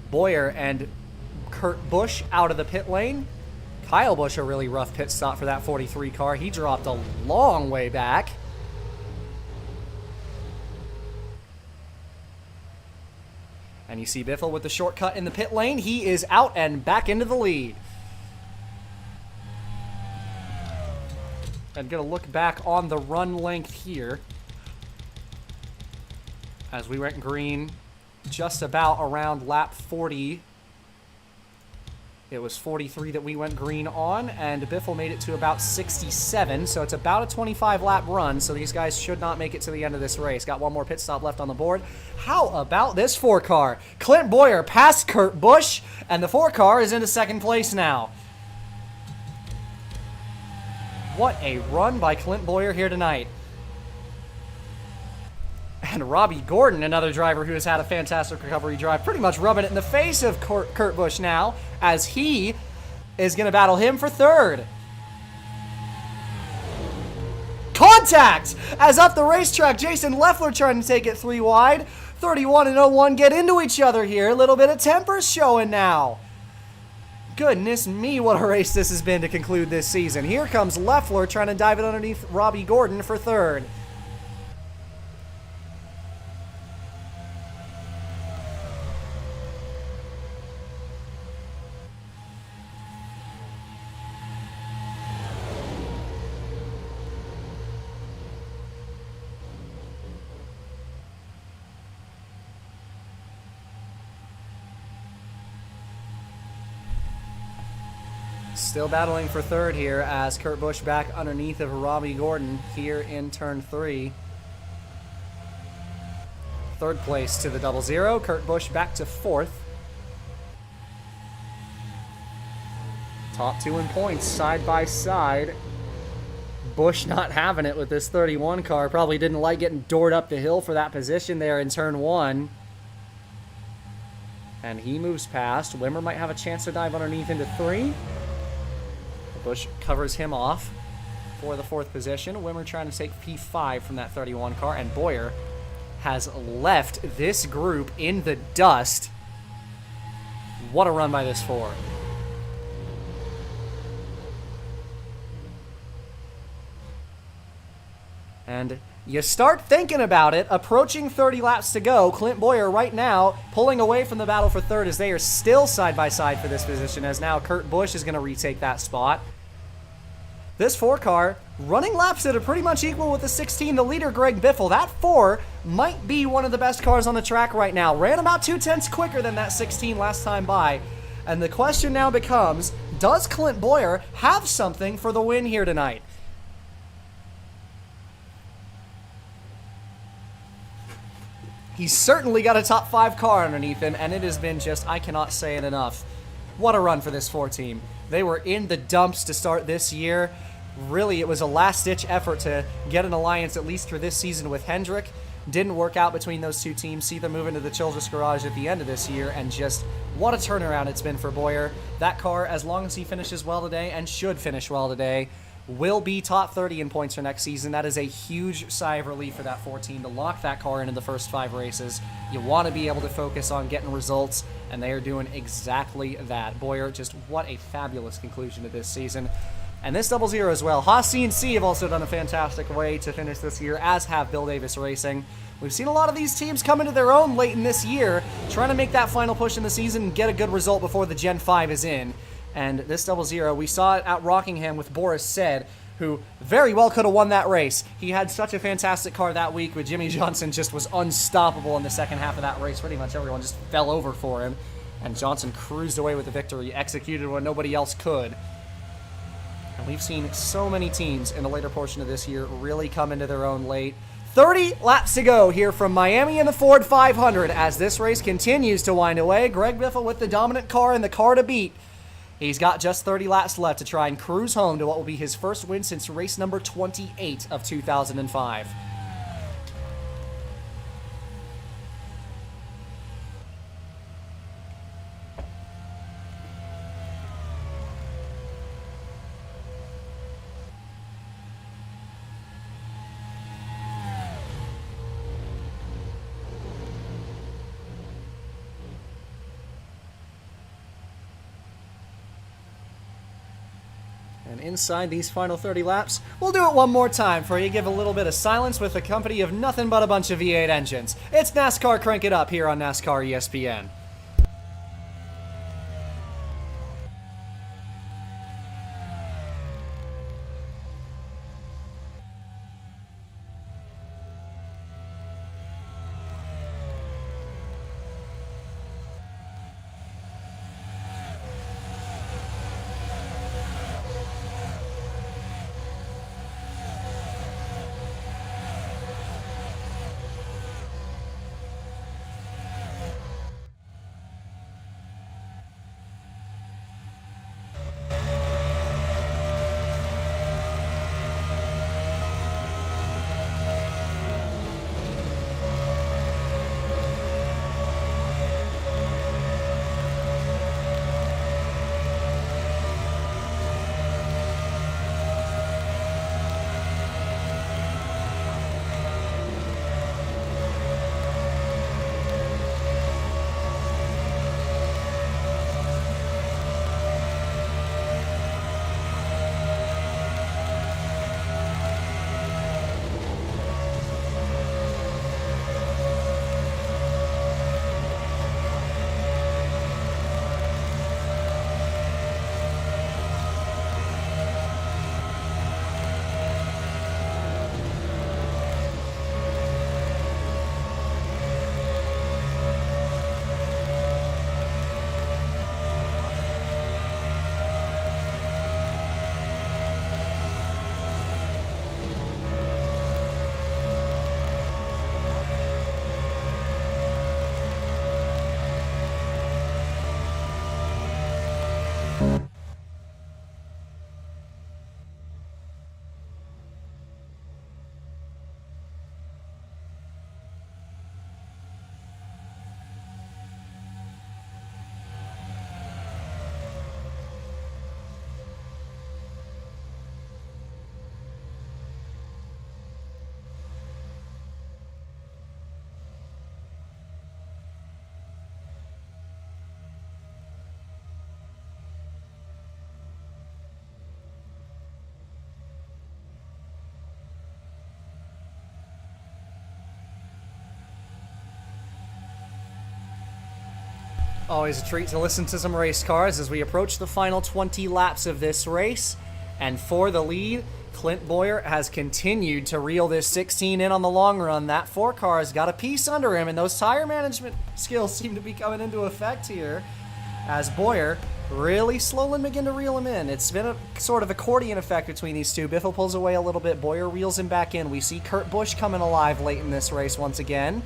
Boyer and Kurt Busch out of the pit lane. Kyle Busch, a really rough pit stop for that 43 car. He dropped a long way back. And you see Biffle with the shortcut in the pit lane. He is out and back into the lead. And going to look back on the run length here, as we went green just about around lap 40. It was 43 that we went green on, and Biffle made it to about 67, so it's about a 25-lap run, so these guys should not make it to the end of this race. Got one more pit stop left on the board. How about this 4-car? Clint Boyer passed Kurt Busch, and the 4-car is into second place now. What a run by Clint Boyer here tonight. And Robbie Gordon, another driver who has had a fantastic recovery drive, pretty much rubbing it in the face of Kurt Busch now, as he is going to battle him for third. Contact! As up the racetrack, Jason Leffler trying to take it 3 wide. 31 and 01 get into each other here. A little bit of tempers showing now. Goodness me, what a race this has been to conclude this season. Here comes Leffler trying to dive it underneath Robbie Gordon for third. Still battling for third here as Kurt Busch back underneath of Robbie Gordon here in turn 3. Third place to the 00. Kurt Busch back to fourth. Top two in points, side by side. Busch not having it with this 31 car. Probably didn't like getting doored up the hill for that position there in turn one. And he moves past. Wimmer might have a chance to dive underneath into three. Busch covers him off for the fourth position. Wimmer trying to take P5 from that 31 car. And Bowyer has left this group in the dust. What a run by this four. And you start thinking about it. Approaching 30 laps to go. Clint Bowyer right now pulling away from the battle for third as they are still side by side for this position, as now Kurt Busch is going to retake that spot. This 4 car running laps that are pretty much equal with the 16, the leader Greg Biffle. That 4 might be one of the best cars on the track right now. Ran about 0.2 quicker than that 16 last time by. And the question now becomes, does Clint Bowyer have something for the win here tonight? He's certainly got a top 5 car underneath him, and it has been just, I cannot say it enough. What a run for this 4 team. They were in the dumps to start this year. Really, it was a last-ditch effort to get an alliance, at least for this season, with Hendrick. Didn't work out between those two teams. See them move into the Childress Garage at the end of this year, and just what a turnaround it's been for Bowyer. That car, as long as he finishes well today, and should finish well today, will be top 30 in points for next season. That is a huge sigh of relief for that 4 team to lock that car into the first 5 races. You want to be able to focus on getting results, and they are doing exactly that. Bowyer, just what a fabulous conclusion to this season. And this 00 as well. Haas C&C have also done a fantastic way to finish this year, as have Bill Davis Racing. We've seen a lot of these teams come into their own late in this year, trying to make that final push in the season and get a good result before the Gen 5 is in. And this 00, we saw it at Rockingham with Boris Said, who very well could have won that race. He had such a fantastic car that week, but Jimmy Johnson just was unstoppable in the second half of that race. Pretty much everyone just fell over for him, and Johnson cruised away with the victory, executed when nobody else could. And we've seen so many teams in the later portion of this year really come into their own late. 30 laps to go here from Miami in the Ford 500 as this race continues to wind away. Greg Biffle with the dominant car and the car to beat. He's got just 30 laps left to try and cruise home to what will be his first win since race number 28 of 2005. And inside these final 30 laps, we'll do it one more time for you. Give a little bit of silence with the company of nothing but a bunch of V8 engines. It's NASCAR Crank It Up here on NASCAR ESPN. Always a treat to listen to some race cars as we approach the final 20 laps of this race. And for the lead, Clint Bowyer has continued to reel this 16 in on the long run. That 4 car's got a piece under him, and those tire management skills seem to be coming into effect here as Bowyer really slowly begin to reel him in. It's been a sort of accordion effect between these two. Biffle pulls away a little bit. Bowyer reels him back in. We see Kurt Busch coming alive late in this race once again.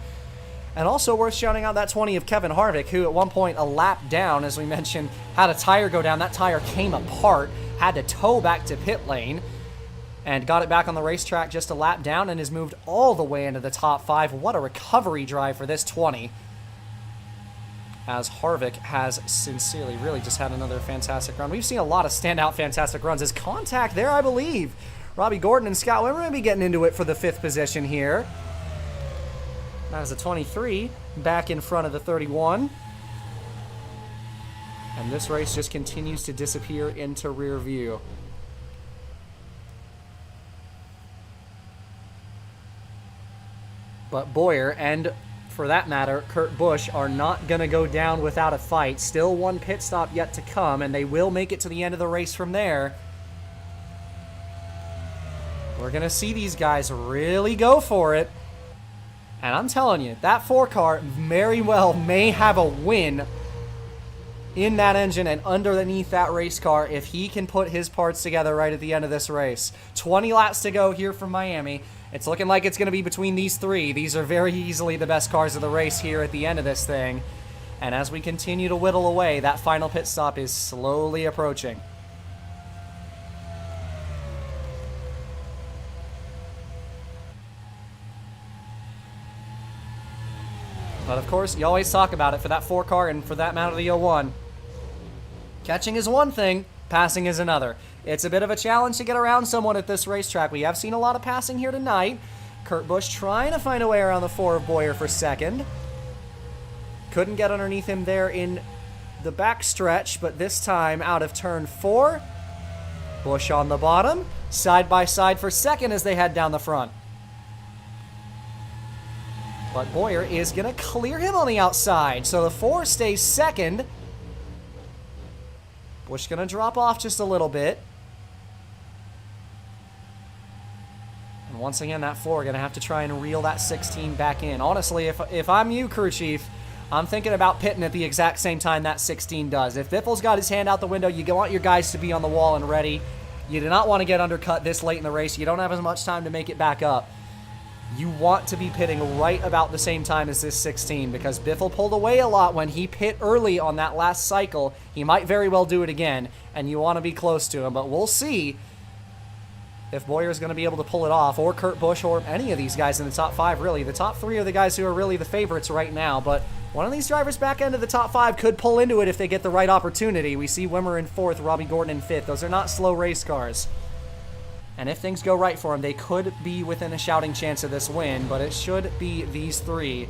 And also worth shouting out that 20 of Kevin Harvick, who at one point a lap down, as we mentioned, had a tire go down. That tire came apart, had to tow back to pit lane, and got it back on the racetrack just a lap down and has moved all the way into the top 5. What a recovery drive for this 20. As Harvick has sincerely really just had another fantastic run. We've seen a lot of standout fantastic runs. His contact there, I believe. Robbie Gordon and Scott Wimmer may be getting into it for the 5th position here. That is a 23 back in front of the 31. And this race just continues to disappear into rear view. But Bowyer and, for that matter, Kurt Busch are not going to go down without a fight. Still one pit stop yet to come, and they will make it to the end of the race from there. We're going to see these guys really go for it. And I'm telling you, that 4 car very well may have a win in that engine and underneath that race car if he can put his parts together right at the end of this race. 20 laps to go here from Miami. It's looking like it's going to be between these 3. These are very easily the best cars of the race here at the end of this thing. And as we continue to whittle away, that final pit stop is slowly approaching. But of course, you always talk about it for that 4 car and for that matter the 01. Catching is one thing, passing is another. It's a bit of a challenge to get around someone at this racetrack. We have seen a lot of passing here tonight. Kurt Busch trying to find a way around the 4 of Bowyer for second. Couldn't get underneath him there in the back stretch, but this time out of turn 4. Busch on the bottom, side by side for second as they head down the front. But Bowyer is going to clear him on the outside, so the 4 stays second. Busch going to drop off just a little bit. And once again, that 4 going to have to try and reel that 16 back in. Honestly, if I'm you, crew chief, I'm thinking about pitting at the exact same time that 16 does. If Biffle's got his hand out the window, you want your guys to be on the wall and ready. You do not want to get undercut this late in the race. You don't have as much time to make it back up. You want to be pitting right about the same time as this 16 because Biffle pulled away a lot when he pit early on that last cycle. He might very well do it again, and you want to be close to him. But we'll see if Bowyer's going to be able to pull it off, or Kurt Busch, or any of these guys in the top 5, really. The top 3 are the guys who are really the favorites right now, but one of these drivers back end of the top 5 could pull into it if they get the right opportunity. We see Wimmer in 4th, Robbie Gordon in 5th. Those are not slow race cars. And if things go right for them, they could be within a shouting chance of this win, but it should be these 3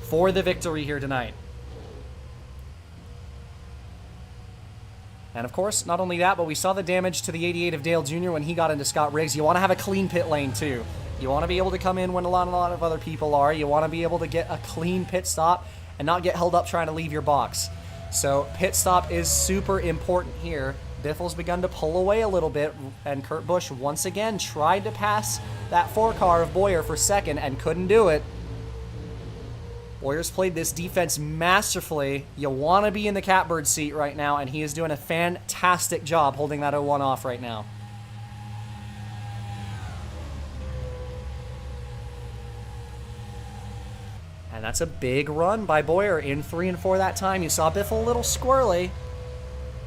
for the victory here tonight. And of course, not only that, but we saw the damage to the 88 of Dale Jr. when he got into Scott Riggs. You want to have a clean pit lane too. You want to be able to come in when a lot of other people are. You want to be able to get a clean pit stop and not get held up trying to leave your box. So pit stop is super important here. Biffle's begun to pull away a little bit, and Kurt Busch once again tried to pass that 4 car of Bowyer for second and couldn't do it. Bowyer's played this defense masterfully. You want to be in the catbird seat right now, and he is doing a fantastic job holding that 01 off right now. And that's a big run by Bowyer in 3 and 4 that time. You saw Biffle a little squirrely.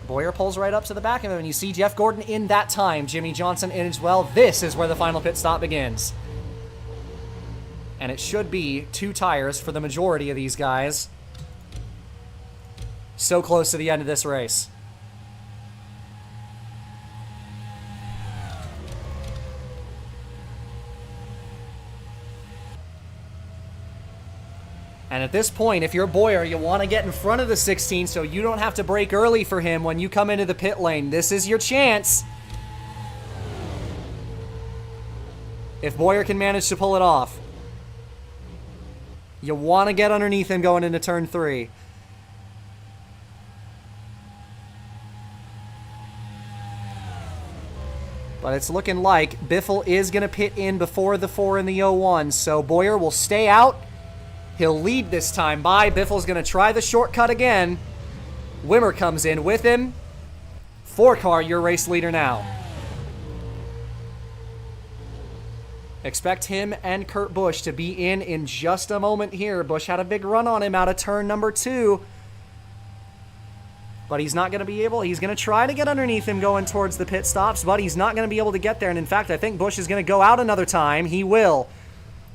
Bowyer pulls right up to the back of him, and you see Jeff Gordon in that time. Jimmy Johnson in as well. This is where the final pit stop begins. And it should be 2 tires for the majority of these guys. So close to the end of this race. And at this point, if you're Bowyer, you want to get in front of the 16 so you don't have to brake early for him when you come into the pit lane. This is your chance. If Bowyer can manage to pull it off. You want to get underneath him going into turn 3. But it's looking like Biffle is going to pit in before the 4 and the 01. So Boyer will stay out. He'll lead this time by. Biffle's going to try the shortcut again. Wimmer comes in with him. 4-car, your race leader now. Expect him and Kurt Busch to be in just a moment here. Busch had a big run on him out of turn number 2. But he's not going to be able. He's going to try to get underneath him going towards the pit stops, but he's not going to be able to get there. And in fact, I think Busch is going to go out another time. He will.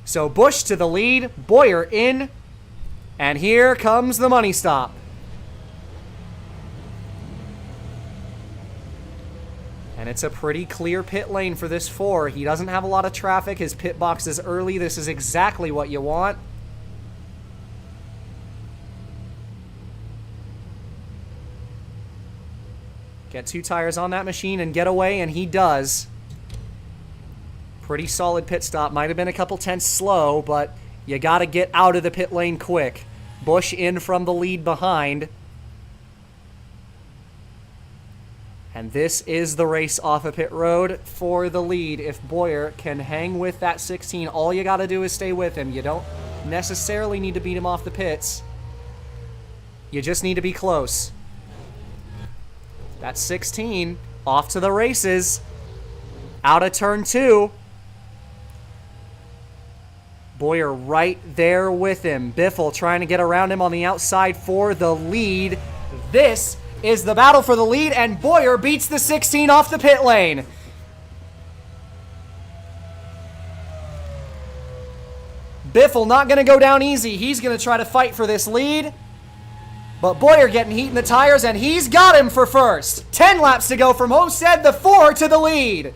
So Busch to the lead. Boyer in. And here comes the money stop. And it's a pretty clear pit lane for this 4. He doesn't have a lot of traffic. His pit box is early. This is exactly what you want. Get 2 tires on that machine and get away, and he does. Pretty solid pit stop. Might have been a couple tenths slow, but you got to get out of the pit lane quick. Busch in from the lead behind. And this is the race off of pit road for the lead. If Boyer can hang with that 16, all you got to do is stay with him. You don't necessarily need to beat him off the pits. You just need to be close. That's 16. Off to the races. Out of turn 2. Boyer right there with him. Biffle trying to get around him on the outside for the lead. This is the battle for the lead, and Boyer beats the 16 off the pit lane. Biffle not going to go down easy. He's going to try to fight for this lead. But Boyer getting heat in the tires, and he's got him for first. 10 laps to go from Homestead, the 4 to the lead.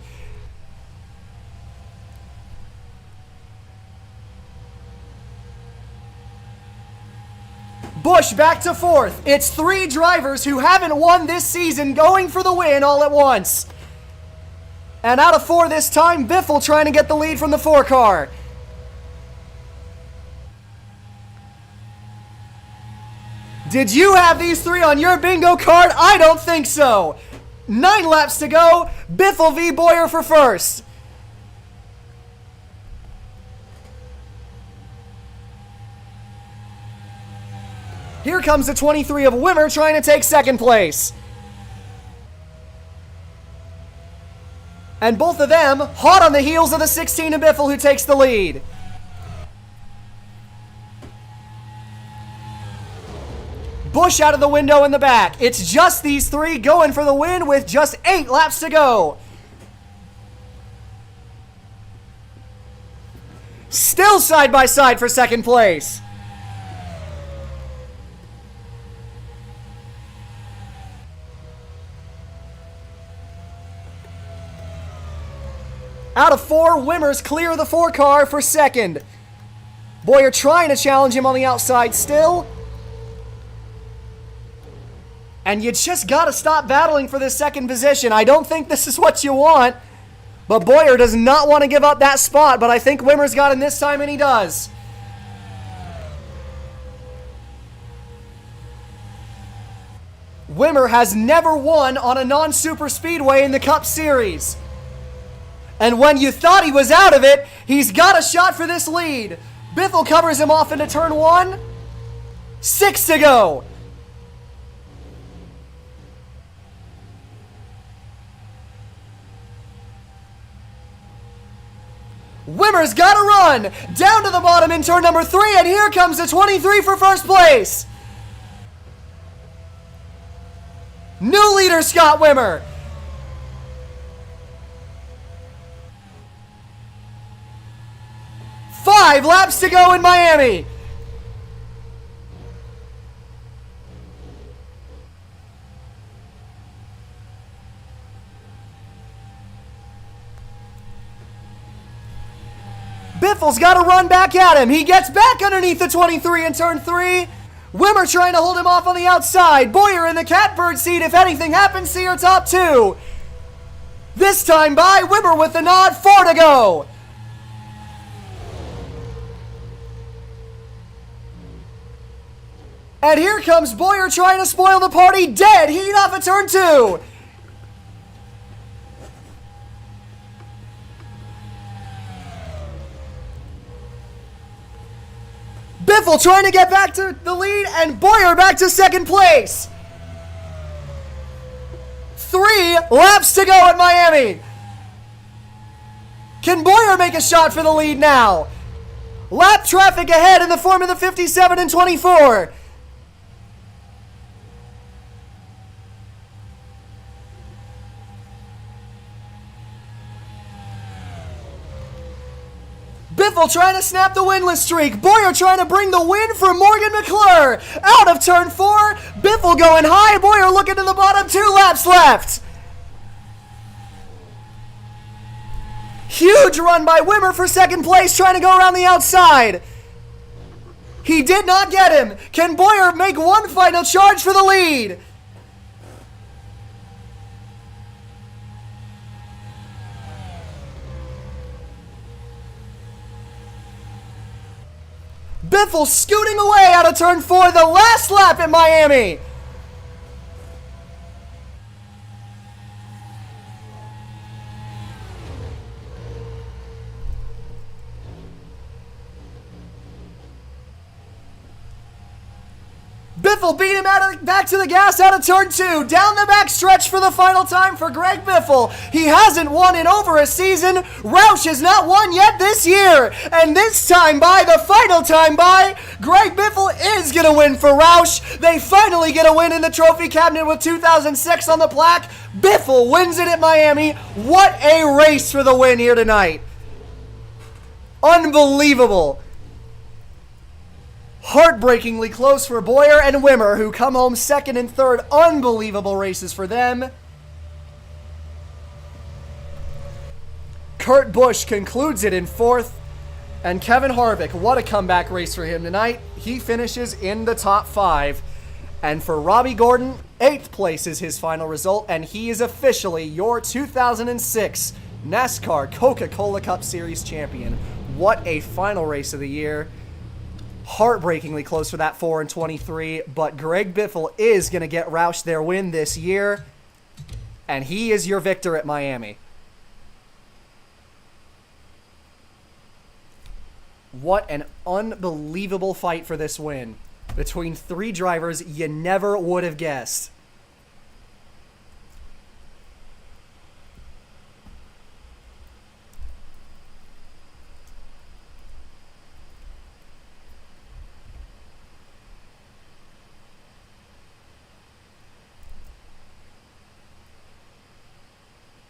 Busch back to 4th. It's 3 drivers who haven't won this season going for the win all at once. And out of 4 this time, Biffle trying to get the lead from the 4-car. Did you have these 3 on your bingo card? I don't think so. 9 laps to go. Biffle v. Boyer for first. Here comes the 23 of Wimmer trying to take second place. And both of them hot on the heels of the 16 of Biffle, who takes the lead. Busch out of the window in the back. It's just these 3 going for the win with just 8 laps to go. Still side by side for second place. Out of 4, Wimmer's clear of the 4-car for second. Boyer trying to challenge him on the outside still. And you just got to stop battling for this second position. I don't think this is what you want. But Boyer does not want to give up that spot. But I think Wimmer's got him this time, and he does. Wimmer has never won on a non-super speedway in the Cup Series. And when you thought he was out of it, he's got a shot for this lead. Biffle covers him off into turn 1. 6 to go. Wimmer's got to run down to the bottom in turn number 3, and here comes the 23 for first place. New leader, Scott Wimmer. Five laps to go in Miami. Biffle's got to run back at him. He gets back underneath the 23 in turn 3. Wimmer trying to hold him off on the outside. Boyer in the catbird seat. If anything happens, see your top 2. This time by Wimmer with the nod. 4 to go. And here comes Boyer trying to spoil the party. Dead heat off of turn 2. Biffle trying to get back to the lead, and Boyer back to second place. 3 laps to go at Miami. Can Boyer make a shot for the lead now? Lap traffic ahead in the form of the 57 and 24. Biffle trying to snap the winless streak. Boyer trying to bring the win for Morgan McClure. Out of turn 4. Biffle going high. Boyer looking to the bottom. 2 laps left. Huge run by Wimmer for second place, trying to go around the outside. He did not get him. Can Boyer make one final charge for the lead? Biffle scooting away out of turn 4, the last lap at Miami. Biffle beat him back to the gas out of turn 2. Down the back stretch for the final time for Greg Biffle. He hasn't won in over a season. Roush has not won yet this year. And this time by, the final time by, Greg Biffle is going to win for Roush. They finally get a win in the trophy cabinet with 2006 on the plaque. Biffle wins it at Miami. What a race for the win here tonight. Unbelievable. Heartbreakingly close for Boyer and Wimmer, who come home second and third. Unbelievable races for them. Kurt Busch concludes it in fourth. And Kevin Harvick, what a comeback race for him tonight. He finishes in the top 5. And for Robbie Gordon, 8th place is his final result, and he is officially your 2006 NASCAR Coca-Cola Cup Series champion. What a final race of the year. Heartbreakingly close for that 4 and 23, but Greg Biffle is going to get Roush their win this year, and he is your victor at Miami. What an unbelievable fight for this win between 3 drivers you never would have guessed.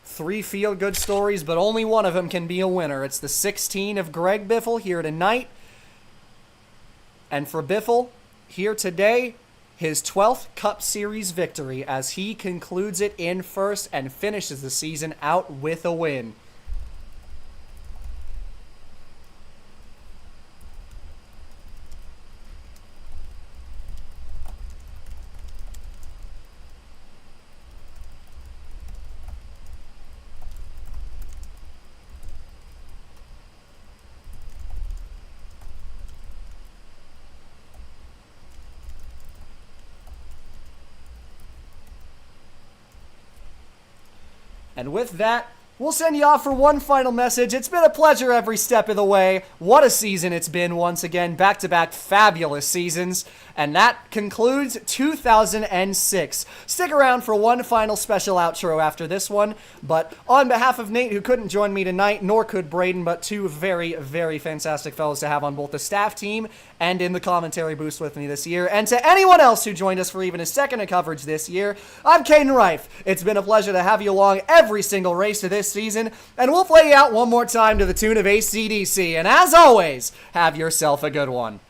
Three feel-good stories, but only one of them can be a winner. It's the 16 of Greg Biffle here tonight. And for Biffle, here today, his 12th Cup Series victory as he concludes it in first and finishes the season out with a win. And with that, we'll send you off for one final message. It's been a pleasure every step of the way. What a season it's been once again. Back-to-back fabulous seasons. And that concludes 2006. Stick around for one final special outro after this one. But on behalf of Nate, who couldn't join me tonight, nor could Braden, but 2 very, very fantastic fellows to have on both the staff team and in the commentary booth with me this year. And to anyone else who joined us for even a second of coverage this year, I'm Caden Reif. It's been a pleasure to have you along every single race of this season. And we'll play you out one more time to the tune of AC/DC. And as always, have yourself a good one.